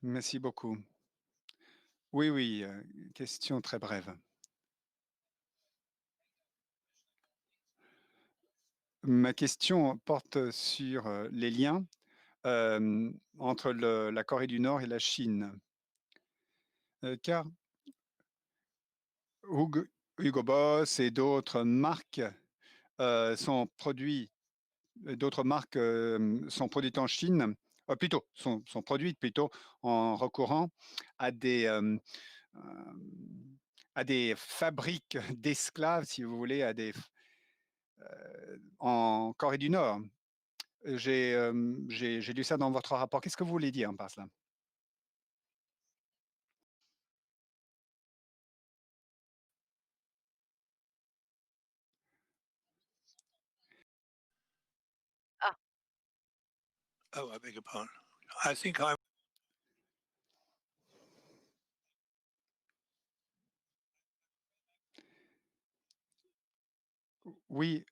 Merci beaucoup. Oui, oui, question très brève. Ma question porte sur les liens entre la Corée du Nord et la Chine. Car Hugo Boss et d'autres marques sont produits, d'autres marques sont produites en Chine, plutôt, sont produites plutôt en recourant à euh, à des fabriques d'esclaves, si vous voulez, en Corée du Nord. J'ai lu ça dans votre rapport. Qu'est-ce que vous voulez dire par cela? Ah, Oh, I beg your pardon. I think I'm. Oui,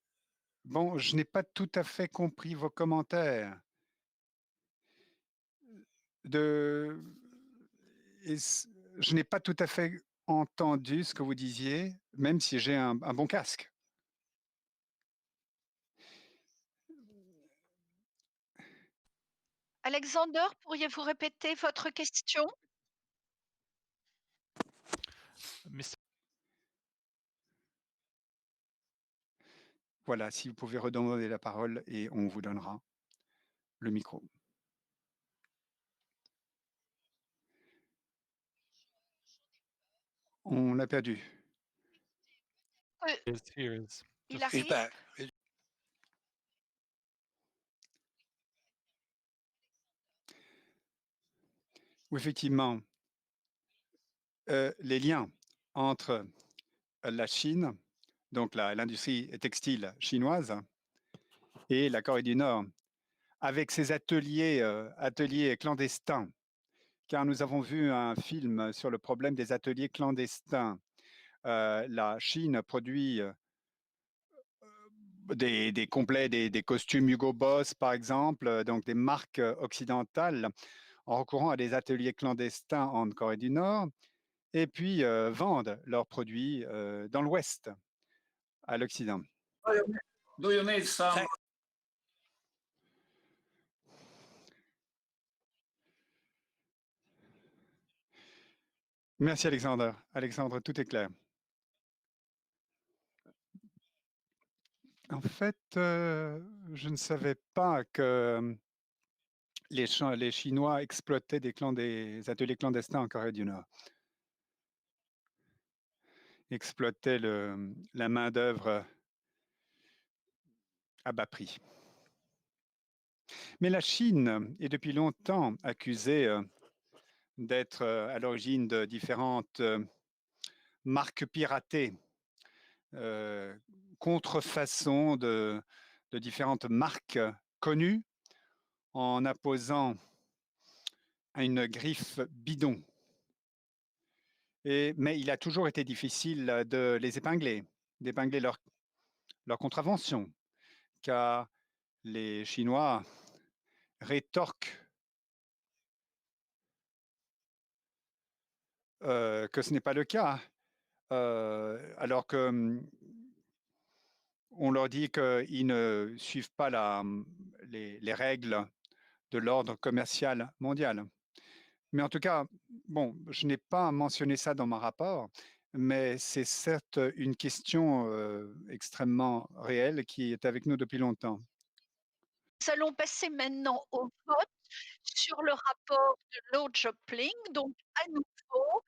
bon, je n'ai pas tout à fait compris vos commentaires. De, je n'ai pas tout à fait entendu ce que vous disiez, même si j'ai un bon casque. Alexander, pourriez-vous répéter votre question? Mr. Voilà, si vous pouvez redemander la parole et on vous donnera le micro. On l'a perdu. Euh, He is. il Just He's arrive? back. Oui, effectivement, les liens entre la Chine, donc l'industrie textile chinoise, et la Corée du Nord, avec ces ateliers clandestins, car nous avons vu un film sur le problème des ateliers clandestins. La Chine produit des complets, des costumes Hugo Boss, par exemple, donc des marques occidentales, en recourant à des ateliers clandestins en Corée du Nord, et puis vendent leurs produits dans l'Ouest, à l'Occident. Do you need some? Thank- Merci Alexandre. Alexandre, tout est clair. En fait, je ne savais pas que les Chinois exploitaient des ateliers clandestins en Corée du Nord. Exploitaient la main-d'œuvre à bas prix. Mais la Chine est depuis longtemps accusée d'être à l'origine de différentes marques piratées, contrefaçons de différentes marques connues en apposant une griffe bidon. Mais il a toujours été difficile de les épingler, d'épingler leur contravention, car les Chinois rétorquent que ce n'est pas le cas, alors que on leur dit qu'ils ne suivent pas les règles de l'ordre commercial mondial. Mais en tout cas, bon, je n'ai pas mentionné ça dans mon rapport, mais c'est certes une question extrêmement réelle qui est avec nous depuis longtemps. Nous allons passer maintenant au vote sur le rapport de Lord Jopling. Donc, à nouveau,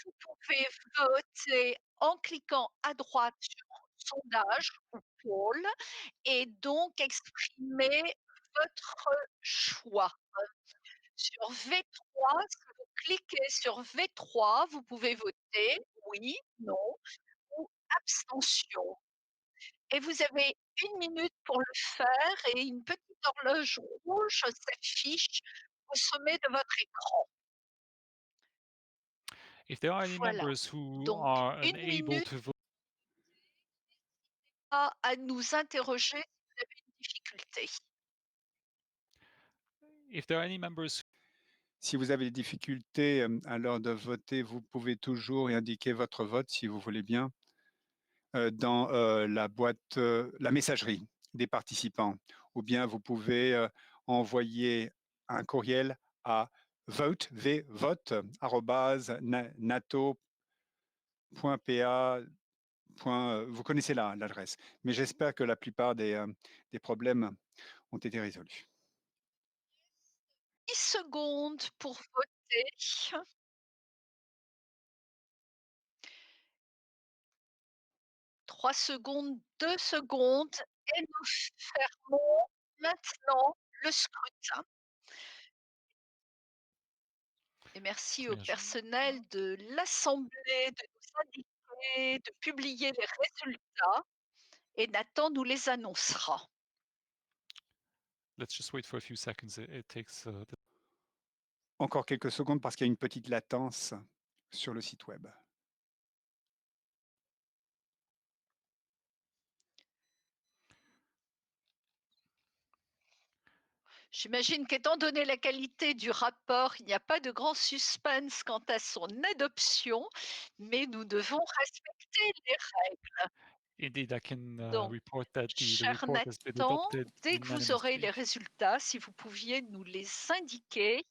vous pouvez voter en cliquant à droite sur sondage ou pôle et donc exprimer votre choix. Sur V3, si vous cliquez sur V3, vous pouvez voter oui, non ou abstention. Et vous avez 1 minute pour le faire et une petite horloge rouge s'affiche au sommet de votre écran. If there are any Voilà. members who Donc, are une unable minute to vote, à nous interroger si vous avez une difficulté. if there are any members Si vous avez des difficultés à l'heure de voter, vous pouvez toujours indiquer votre vote, si vous voulez bien, dans la boîte, la messagerie des participants. Ou bien vous pouvez envoyer un courriel à vote, nato.pa. Vous connaissez l'adresse. Mais j'espère que la plupart des problèmes ont été résolus. 10 secondes pour voter. 3 secondes, 2 secondes et nous fermons maintenant le scrutin. Et merci au Bien, personnel de l'Assemblée de nous indiquer, de publier les résultats et Nathan nous les annoncera. let's just wait for a few seconds. It takes Encore quelques secondes parce qu'il y a une petite latence sur le site web. J'imagine qu'étant donné la qualité du rapport, il n'y a pas de grand suspense quant à son adoption, mais nous devons respecter les règles. Indeed, I can Donc, report that the cher report has been Nathan, adopted dès que vous aurez les unanimously. résultats, si vous pouviez nous les indiquer.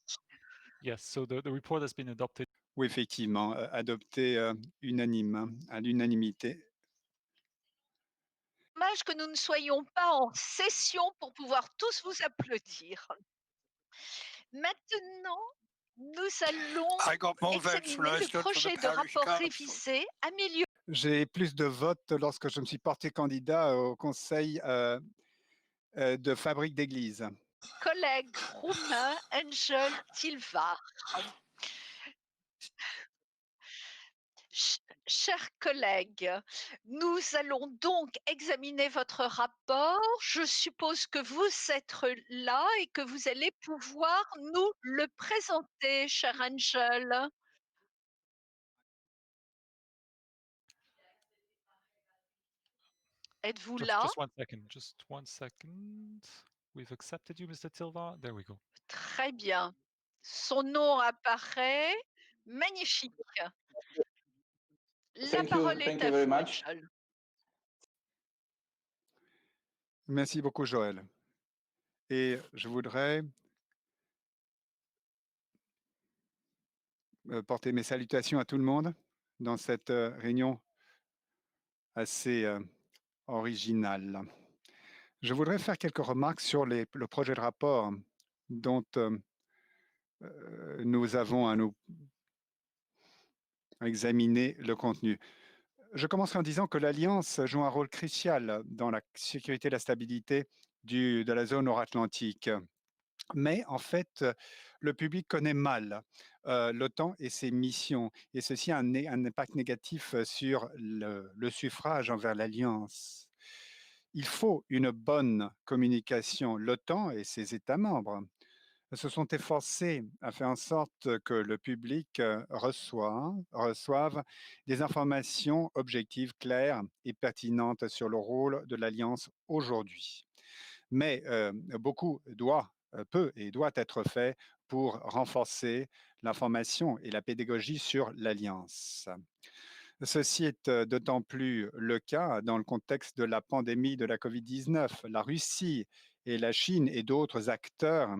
Yes, so the report has been adopted. Oui, effectivement, adopté unanime, à l'unanimité. Dommage que nous ne soyons pas en session pour pouvoir tous vous applaudir. Maintenant, nous allons I got more votes when examiner I le stood for the projet de parish rapport council. révisé, amélioré. J'ai plus de votes lorsque je me suis porté candidat au conseil de fabrique d'église. Collègues roumain, Angel, Tilvar. Chers collègues, nous allons donc examiner votre rapport. Je suppose que vous êtes là et que vous allez pouvoir nous le présenter, cher Angel. Êtes-vous là? Just one second. We've accepted you, Mr. Tilvar. There we go. Très bien. Son nom apparaît. Magnifique. La parole est à vous, Angel. Merci beaucoup, Joël. Et je voudrais porter mes salutations à tout le monde dans cette réunion assez originale. Je voudrais faire quelques remarques sur le projet de rapport dont nous avons à nous examiner le contenu. Je commencerai en disant que l'Alliance joue un rôle crucial dans la sécurité et la stabilité de la zone nord-atlantique. Mais en fait, le public connaît mal l'OTAN et ses missions, et ceci a un impact négatif sur le suffrage envers l'Alliance. Il faut une bonne communication. L'OTAN et ses États membres se sont efforcés à faire en sorte que le public reçoive des informations objectives, claires et pertinentes sur le rôle de l'Alliance aujourd'hui. Mais beaucoup peut et doit être fait pour renforcer l'information et la pédagogie sur l'Alliance. Ceci est d'autant plus le cas dans le contexte de la pandémie de la COVID-19. La Russie et la Chine et d'autres acteurs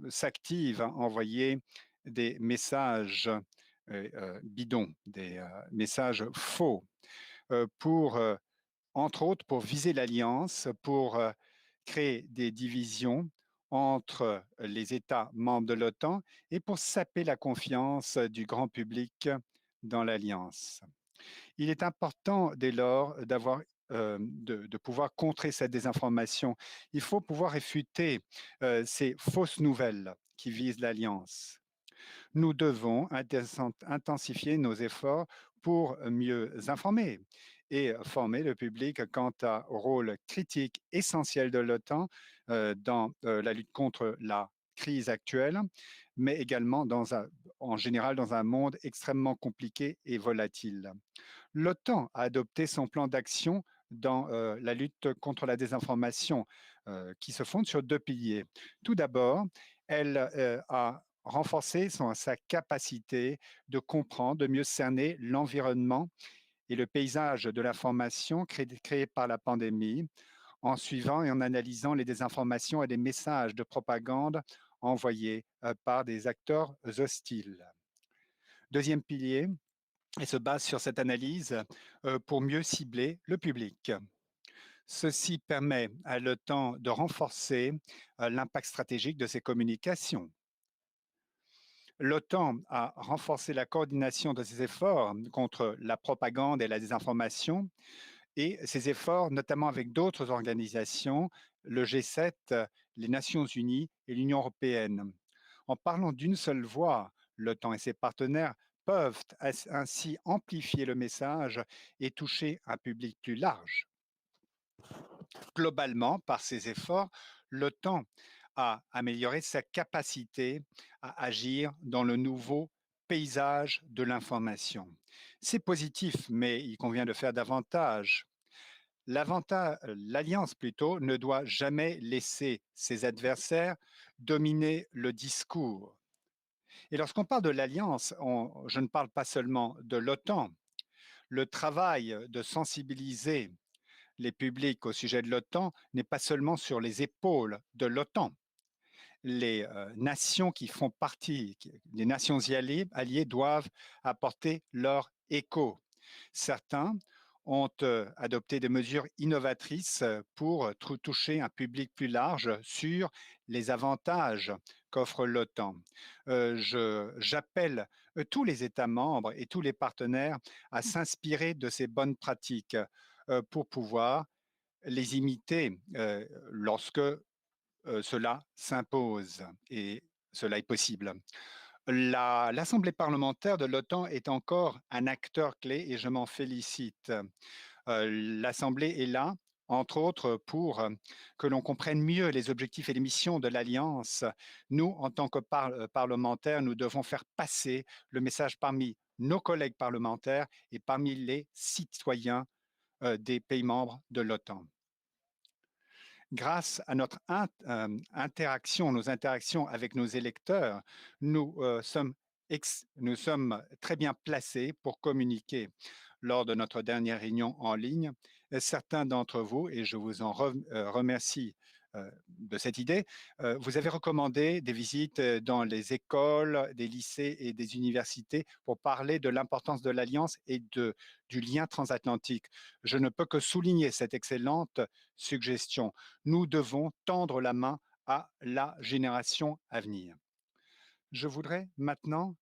s'activent à envoyer des messages bidons, des messages faux pour entre autres pour viser l'alliance, pour créer des divisions entre les États membres de l'OTAN et pour saper la confiance du grand public dans l'alliance. Il est important dès lors de pouvoir contrer cette désinformation. Il faut pouvoir réfuter ces fausses nouvelles qui visent l'alliance. Nous devons intensifier nos efforts pour mieux informer et former le public quant au rôle critique essentiel de l'OTAN dans la lutte contre la crise actuelle, mais également en général dans un monde extrêmement compliqué et volatile. L'OTAN a adopté son plan d'action dans la lutte contre la désinformation qui se fonde sur 2 piliers. Tout d'abord, elle a renforcé sa capacité de comprendre, de mieux cerner l'environnement et le paysage de l'information créé par la pandémie en suivant et en analysant les désinformations et les messages de propagande envoyés par des acteurs hostiles. Deuxième pilier, elle se base sur cette analyse pour mieux cibler le public. Ceci permet à l'OTAN de renforcer l'impact stratégique de ses communications. L'OTAN a renforcé la coordination de ses efforts contre la propagande et la désinformation et ses efforts, notamment avec d'autres organisations, le G7, les Nations Unies et l'Union européenne. En parlant d'une seule voix, l'OTAN et ses partenaires peuvent ainsi amplifier le message et toucher un public plus large. Globalement, par ces efforts, l'OTAN a amélioré sa capacité à agir dans le nouveau paysage de l'information. C'est positif, mais il convient de faire davantage. L'alliance plutôt ne doit jamais laisser ses adversaires dominer le discours. Et lorsqu'on parle de l'alliance, je ne parle pas seulement de l'OTAN. Le travail de sensibiliser les publics au sujet de l'OTAN n'est pas seulement sur les épaules de l'OTAN. Les nations qui font partie, les nations alliées doivent apporter leur écho. Certains ont adopté des mesures innovatrices pour toucher un public plus large sur les avantages qu'offre l'OTAN. J'appelle tous les États membres et tous les partenaires à s'inspirer de ces bonnes pratiques pour pouvoir les imiter lorsque cela s'impose et cela est possible. L'Assemblée parlementaire de l'OTAN est encore un acteur clé et je m'en félicite. L'Assemblée est là, entre autres, pour que l'on comprenne mieux les objectifs et les missions de l'Alliance. Nous, en tant que parlementaires, nous devons faire passer le message parmi nos collègues parlementaires et parmi les citoyens des pays membres de l'OTAN. Grâce à notre nos interactions avec nos électeurs, nous sommes très bien placés pour communiquer. Lors de notre dernière réunion en ligne, certains d'entre vous, et je vous en remercie de cette idée, vous avez recommandé des visites dans les écoles, des lycées et des universités pour parler de l'importance de l'Alliance et du lien transatlantique. Je ne peux que souligner cette excellente suggestion. Nous devons tendre la main à la génération à venir. Je voudrais maintenant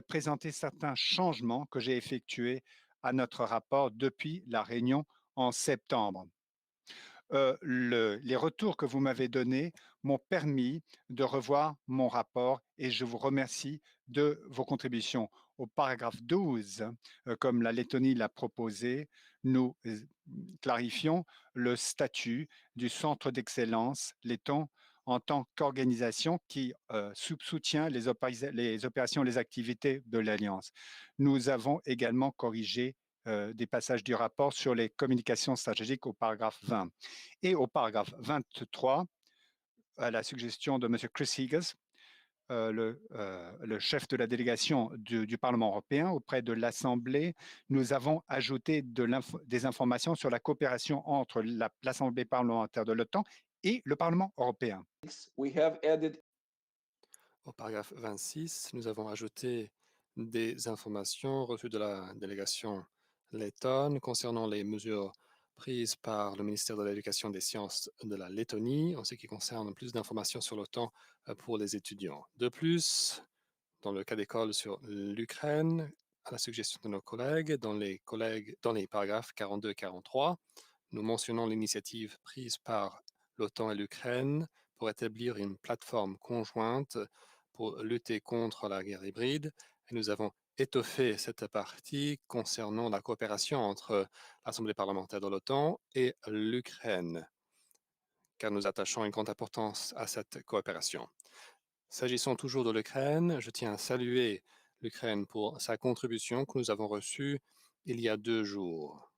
présenter certains changements que j'ai effectués à notre rapport depuis la réunion en septembre. Les retours que vous m'avez donnés m'ont permis de revoir mon rapport et je vous remercie de vos contributions. Au paragraphe 12, comme la Lettonie l'a proposé, nous clarifions le statut du centre d'excellence letton en tant qu'organisation qui soutient les opérations et les activités de l'Alliance. Nous avons également corrigé des passages du rapport sur les communications stratégiques au paragraphe 20. Et au paragraphe 23, à la suggestion de M. Chris Higgins, le chef de la délégation du Parlement européen auprès de l'Assemblée, nous avons ajouté des informations sur la coopération entre l'Assemblée parlementaire de l'OTAN et le Parlement européen. Au paragraphe 26, nous avons ajouté des informations reçues de la délégation lettonne concernant les mesures prises par le ministère de l'Éducation et des Sciences de la Lettonie en ce qui concerne plus d'informations sur l'OTAN pour les étudiants. De plus, dans le cas d'école sur l'Ukraine, à la suggestion de nos collègues, dans les paragraphes 42 et 43, nous mentionnons l'initiative prise par l'OTAN et l'Ukraine pour établir une plateforme conjointe pour lutter contre la guerre hybride. Et nous avons étoffé cette partie concernant la coopération entre l'Assemblée parlementaire de l'OTAN et l'Ukraine, car nous attachons une grande importance à cette coopération. S'agissant toujours de l'Ukraine, je tiens à saluer l'Ukraine pour sa contribution que nous avons reçue il y a 2 jours.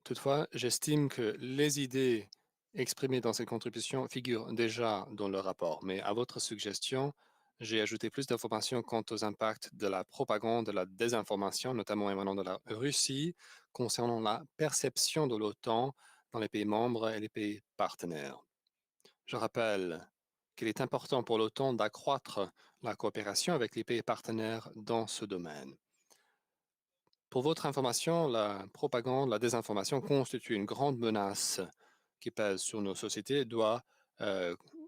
Toutefois, j'estime que les idées exprimées dans cette contribution figurent déjà dans le rapport, mais à votre suggestion, j'ai ajouté plus d'informations quant aux impacts de la propagande, de la désinformation, notamment émanant de la Russie, concernant la perception de l'OTAN dans les pays membres et les pays partenaires. Je rappelle qu'il est important pour l'OTAN d'accroître la coopération avec les pays partenaires dans ce domaine. Pour votre information, la propagande, la désinformation constitue une grande menace qui pèse sur nos sociétés et doit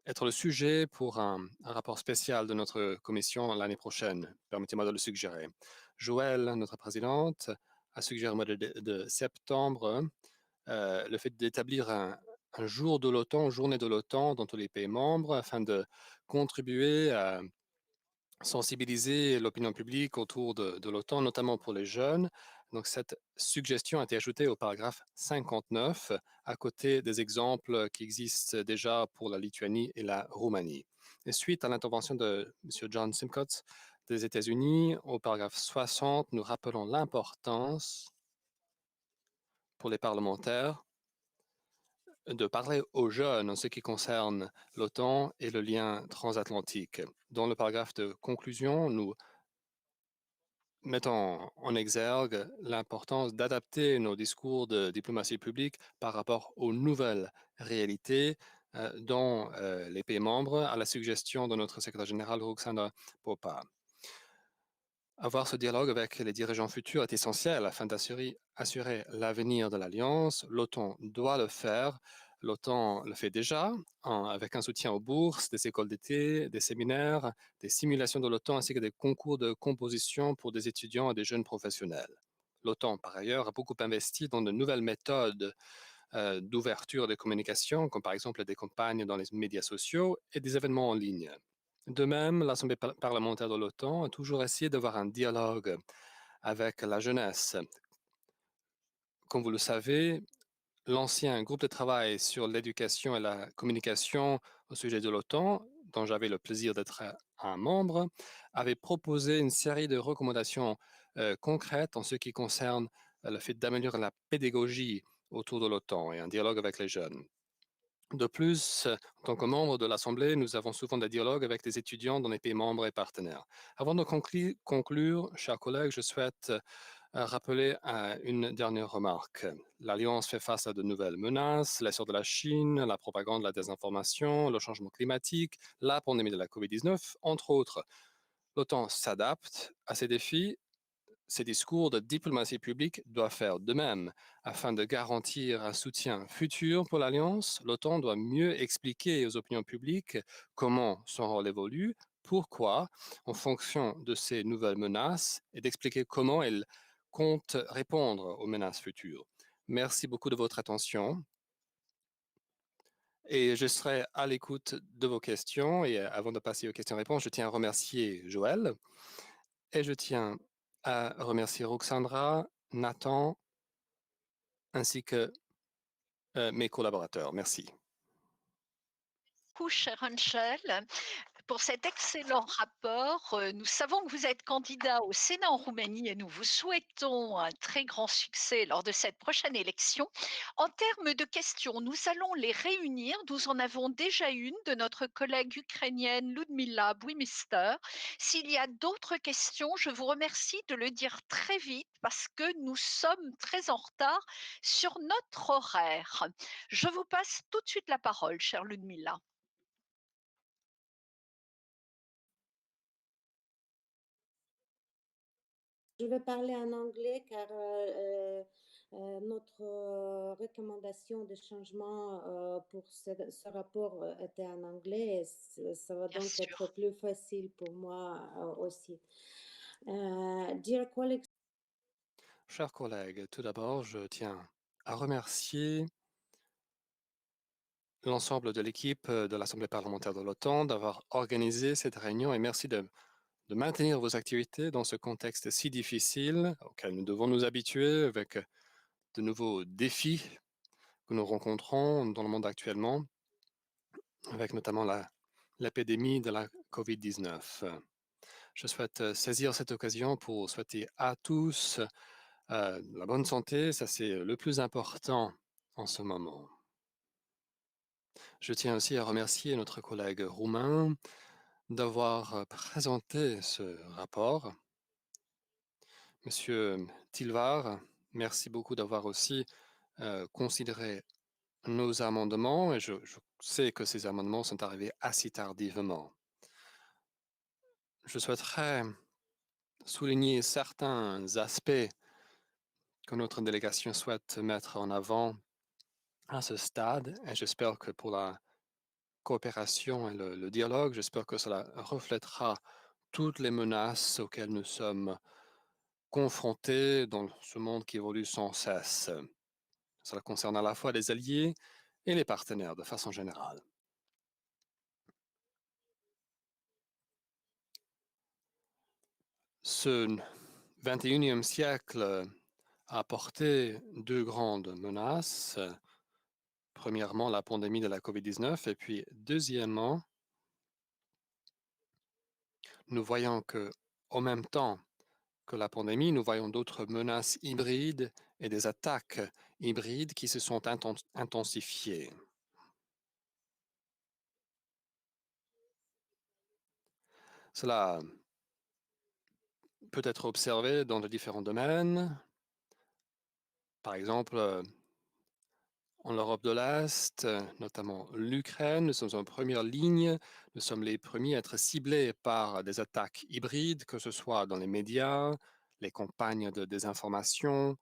être le sujet pour un rapport spécial de notre commission l'année prochaine. Permettez-moi de le suggérer. Joëlle, notre présidente, a suggéré au mois de septembre le fait d'établir un jour de l'OTAN, journée de l'OTAN dans tous les pays membres afin de contribuer à sensibiliser l'opinion publique autour de l'OTAN, notamment pour les jeunes. Donc, cette suggestion a été ajoutée au paragraphe 59, à côté des exemples qui existent déjà pour la Lituanie et la Roumanie. Et suite à l'intervention de M. John Simcox des États-Unis, au paragraphe 60, nous rappelons l'importance pour les parlementaires de parler aux jeunes en ce qui concerne l'OTAN et le lien transatlantique. Dans le paragraphe de conclusion, nous mettons en exergue l'importance d'adapter nos discours de diplomatie publique par rapport aux nouvelles réalités dans les pays membres, à la suggestion de notre secrétaire général Roxana Popa. Avoir ce dialogue avec les dirigeants futurs est essentiel afin d'assurer l'avenir de l'Alliance. L'OTAN doit le faire. L'OTAN le fait déjà avec un soutien aux bourses, des écoles d'été, des séminaires, des simulations de l'OTAN ainsi que des concours de composition pour des étudiants et des jeunes professionnels. L'OTAN, par ailleurs, a beaucoup investi dans de nouvelles méthodes d'ouverture des communications, comme par exemple des campagnes dans les médias sociaux et des événements en ligne. De même, l'Assemblée parlementaire de l'OTAN a toujours essayé d'avoir un dialogue avec la jeunesse. Comme vous le savez, l'ancien groupe de travail sur l'éducation et la communication au sujet de l'OTAN, dont j'avais le plaisir d'être un membre, avait proposé une série de recommandations concrètes en ce qui concerne le fait d'améliorer la pédagogie autour de l'OTAN et un dialogue avec les jeunes. De plus, en tant que membre de l'Assemblée, nous avons souvent des dialogues avec des étudiants dans les pays membres et partenaires. Avant de conclure, chers collègues, je souhaite rappeler une dernière remarque. L'Alliance fait face à de nouvelles menaces, l'essor de la Chine, la propagande, la désinformation, le changement climatique, la pandémie de la COVID-19, entre autres. L'OTAN s'adapte à ces défis. Ces discours de diplomatie publique doivent faire de même. Afin de garantir un soutien futur pour l'Alliance, l'OTAN doit mieux expliquer aux opinions publiques comment son rôle évolue, pourquoi, en fonction de ces nouvelles menaces, et d'expliquer comment elle compte répondre aux menaces futures. Merci beaucoup de votre attention. Et je serai à l'écoute de vos questions. Et avant de passer aux questions-réponses, je tiens à remercier Joël. Et je tiens à remercier Roxandra, Nathan, ainsi que mes collaborateurs. Merci. Cher Angel, pour cet excellent rapport. Nous savons que vous êtes candidat au Sénat en Roumanie et nous vous souhaitons un très grand succès lors de cette prochaine élection. En termes de questions, nous allons les réunir. Nous en avons déjà une de notre collègue ukrainienne Ludmila Buimister. S'il y a d'autres questions, je vous remercie de le dire très vite parce que nous sommes très en retard sur notre horaire. Je vous passe tout de suite la parole, chère Ludmila. Je vais parler en anglais car notre recommandation de changement pour ce rapport était en anglais et ça va donc être plus facile pour moi aussi. Dear colleagues, Chers collègues, tout d'abord, je tiens à remercier l'ensemble de l'équipe de l'Assemblée parlementaire de l'OTAN d'avoir organisé cette réunion et merci de maintenir vos activités dans ce contexte si difficile auquel nous devons nous habituer avec de nouveaux défis que nous rencontrons dans le monde actuellement. avec notamment l'épidémie de la COVID-19. Je souhaite saisir cette occasion pour souhaiter à tous la bonne santé, ça c'est le plus important en ce moment. Je tiens aussi à remercier notre collègue roumain d'avoir présenté ce rapport. Monsieur Tilvar, merci beaucoup d'avoir aussi considéré nos amendements et je sais que ces amendements sont arrivés assez tardivement. Je souhaiterais souligner certains aspects que notre délégation souhaite mettre en avant à ce stade et j'espère que pour la coopération et le dialogue, j'espère que cela reflètera toutes les menaces auxquelles nous sommes confrontés dans ce monde qui évolue sans cesse. Cela concerne à la fois les alliés et les partenaires de façon générale. Ce 21e siècle a apporté deux grandes menaces. Premièrement, la pandémie de la COVID-19 et puis deuxièmement, nous voyons que en même temps que la pandémie, nous voyons d'autres menaces hybrides et des attaques hybrides qui se sont intensifiées. Cela peut être observé dans de différents domaines. Par exemple, en Europe de l'Est, notamment l'Ukraine, nous sommes en première ligne. Nous sommes les premiers à être ciblés par des attaques hybrides, que ce soit dans les médias, les campagnes de désinformation,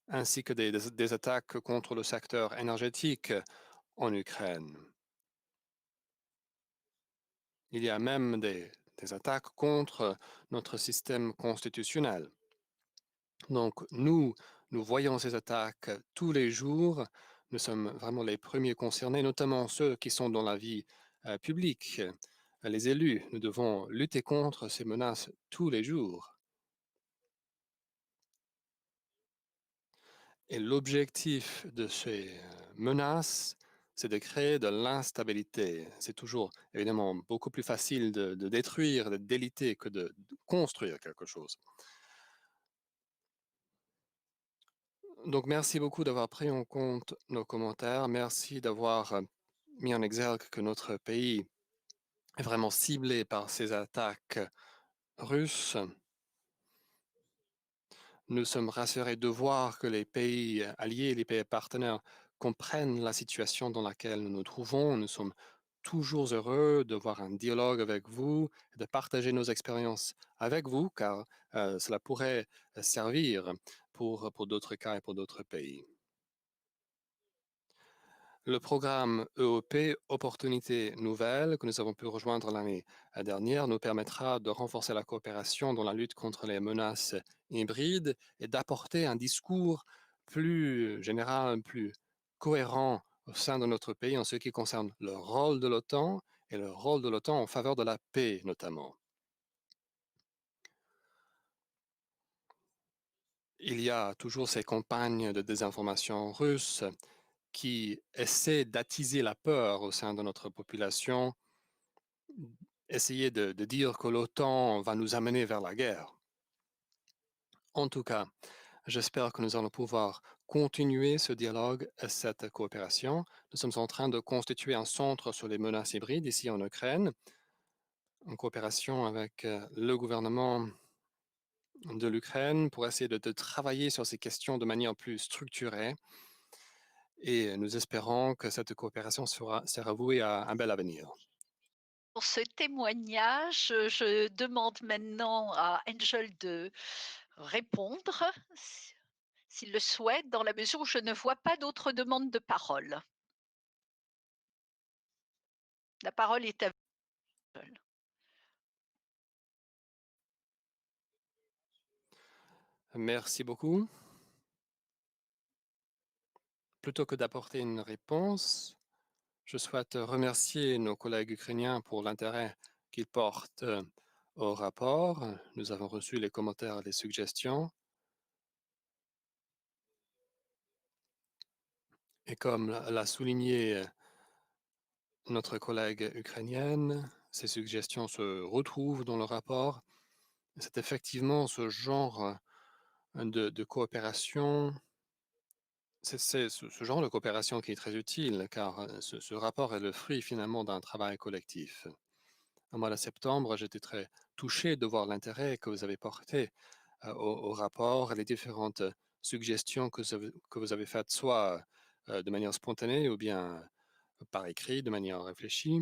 ainsi que des attaques contre le secteur énergétique en Ukraine. Il y a même des attaques contre notre système constitutionnel. Donc nous voyons ces attaques tous les jours. Nous sommes vraiment les premiers concernés, notamment ceux qui sont dans la vie publique, les élus. Nous devons lutter contre ces menaces tous les jours. Et l'objectif de ces menaces, c'est de créer de l'instabilité. C'est toujours évidemment beaucoup plus facile de détruire, de déliter que de construire quelque chose. Donc merci beaucoup d'avoir pris en compte nos commentaires. Merci d'avoir mis en exergue que notre pays est vraiment ciblé par ces attaques russes. Nous sommes rassurés de voir que les pays alliés, les pays partenaires comprennent la situation dans laquelle nous nous trouvons. Nous sommes toujours heureux de voir un dialogue avec vous, de partager nos expériences avec vous, car cela pourrait servir pour d'autres cas et pour d'autres pays. Le programme EOP Opportunités nouvelles que nous avons pu rejoindre l'année dernière nous permettra de renforcer la coopération dans la lutte contre les menaces hybrides et d'apporter un discours plus général, plus cohérent au sein de notre pays en ce qui concerne le rôle de l'OTAN et le rôle de l'OTAN en faveur de la paix notamment. Il y a toujours ces campagnes de désinformation russes qui essaie d'attiser la peur au sein de notre population, essayer de dire que l'OTAN va nous amener vers la guerre. En tout cas, j'espère que nous allons pouvoir continuer ce dialogue et cette coopération. Nous sommes en train de constituer un centre sur les menaces hybrides ici en Ukraine, en coopération avec le gouvernement de l'Ukraine pour essayer de travailler sur ces questions de manière plus structurée. Et nous espérons que cette coopération sera vouée à un bel avenir. Pour ce témoignage, je demande maintenant à Angel de répondre, s'il le souhaite, dans la mesure où je ne vois pas d'autres demandes de parole. La parole est à vous, Angel. Merci beaucoup. Plutôt que d'apporter une réponse, je souhaite remercier nos collègues ukrainiens pour l'intérêt qu'ils portent au rapport. Nous avons reçu les commentaires et les suggestions. Et comme l'a souligné notre collègue ukrainienne, ces suggestions se retrouvent dans le rapport. C'est effectivement ce genre de coopération, c'est ce genre de coopération qui est très utile, car ce rapport est le fruit finalement d'un travail collectif. Au mois de septembre, j'étais très touché de voir l'intérêt que vous avez porté au rapport et les différentes suggestions que vous avez faites, soit de manière spontanée ou bien par écrit, de manière réfléchie.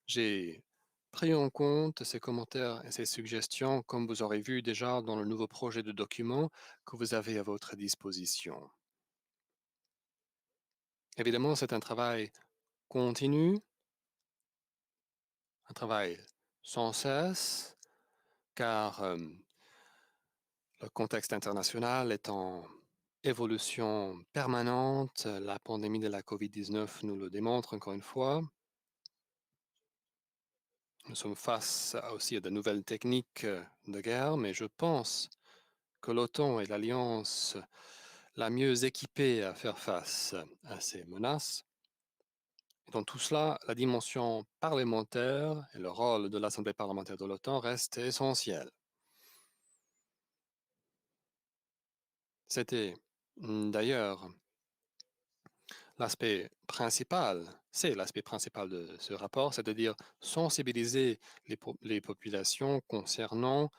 J'ai pris en compte ces commentaires et ces suggestions, comme vous aurez vu déjà dans le nouveau projet de document que vous avez à votre disposition. Évidemment, c'est un travail continu, un travail sans cesse, car le contexte international est en évolution permanente. La pandémie de la COVID-19 nous le démontre encore une fois. Nous sommes face aussi à de nouvelles techniques de guerre, mais je pense que l'OTAN est l'alliance la mieux équipée à faire face à ces menaces. Et dans tout cela, la dimension parlementaire et le rôle de l'Assemblée parlementaire de l'OTAN restent essentiels. C'était d'ailleurs l'aspect principal, c'est l'aspect principal de ce rapport, c'est-à-dire sensibiliser les populations concernant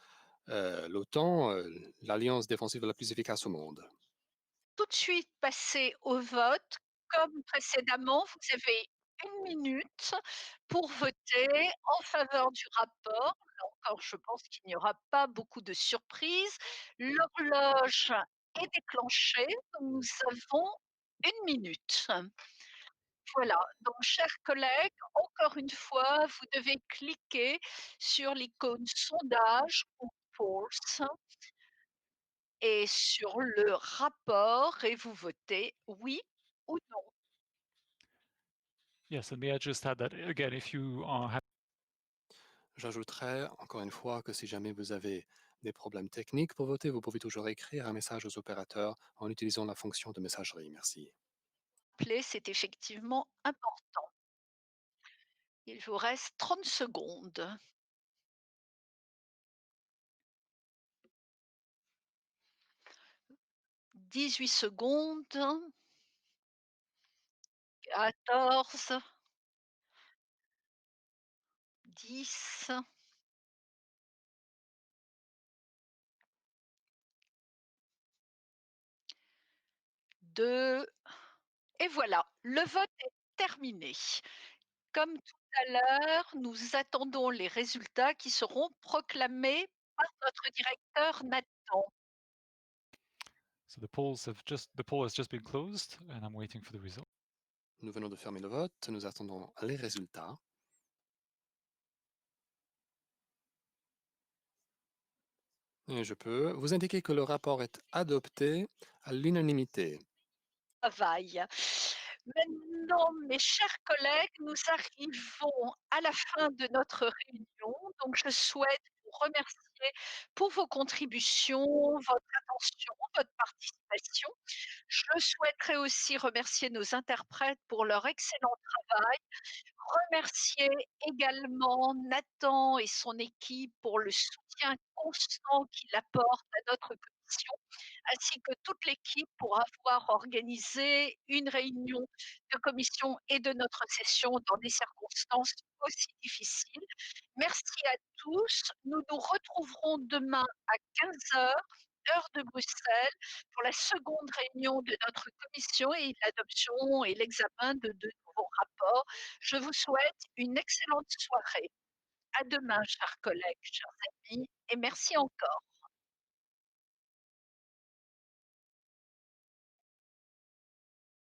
l'OTAN, l'alliance défensive la plus efficace au monde. Tout de suite passer au vote. Comme précédemment, vous avez 1 minute pour voter en faveur du rapport. Là encore, je pense qu'il n'y aura pas beaucoup de surprises. L'horloge est déclenchée, donc nous avons 1 minute. Voilà, donc chers collègues, encore une fois, vous devez cliquer sur l'icône sondage ou polls et sur le rapport et vous votez oui ou non. Yes, and may I just add that again, if you have J'ajouterais encore une fois que si jamais vous avez des problèmes techniques pour voter, vous pouvez toujours écrire un message aux opérateurs en utilisant la fonction de messagerie. Merci. C'est effectivement important. Il vous reste 30 secondes. 18 secondes. 14. 10. 2. Et voilà, le vote est terminé. Comme tout à l'heure, nous attendons les résultats qui seront proclamés par notre directeur Nathan. so the poll has just been closed, and I'm waiting for the result. Nous venons de fermer le vote, nous attendons les résultats. Et je peux vous indiquer que le rapport est adopté à l'unanimité. Travail. Maintenant, mes chers collègues, nous arrivons à la fin de notre réunion. Donc, je souhaite vous remercier pour vos contributions, votre attention, votre participation. Je souhaiterais aussi remercier nos interprètes pour leur excellent travail. Remercier également Nathan et son équipe pour le soutien constant qu'il apporte à notre commission, ainsi que toute l'équipe pour avoir organisé une réunion de commission et de notre session dans des circonstances aussi difficiles. Merci à tous. Nous nous retrouverons demain à 15 heures, heure de Bruxelles, pour la seconde réunion de notre commission et l'adoption et l'examen de nouveaux rapports. Je vous souhaite une excellente soirée. À demain, chers collègues, chers amis, et merci encore.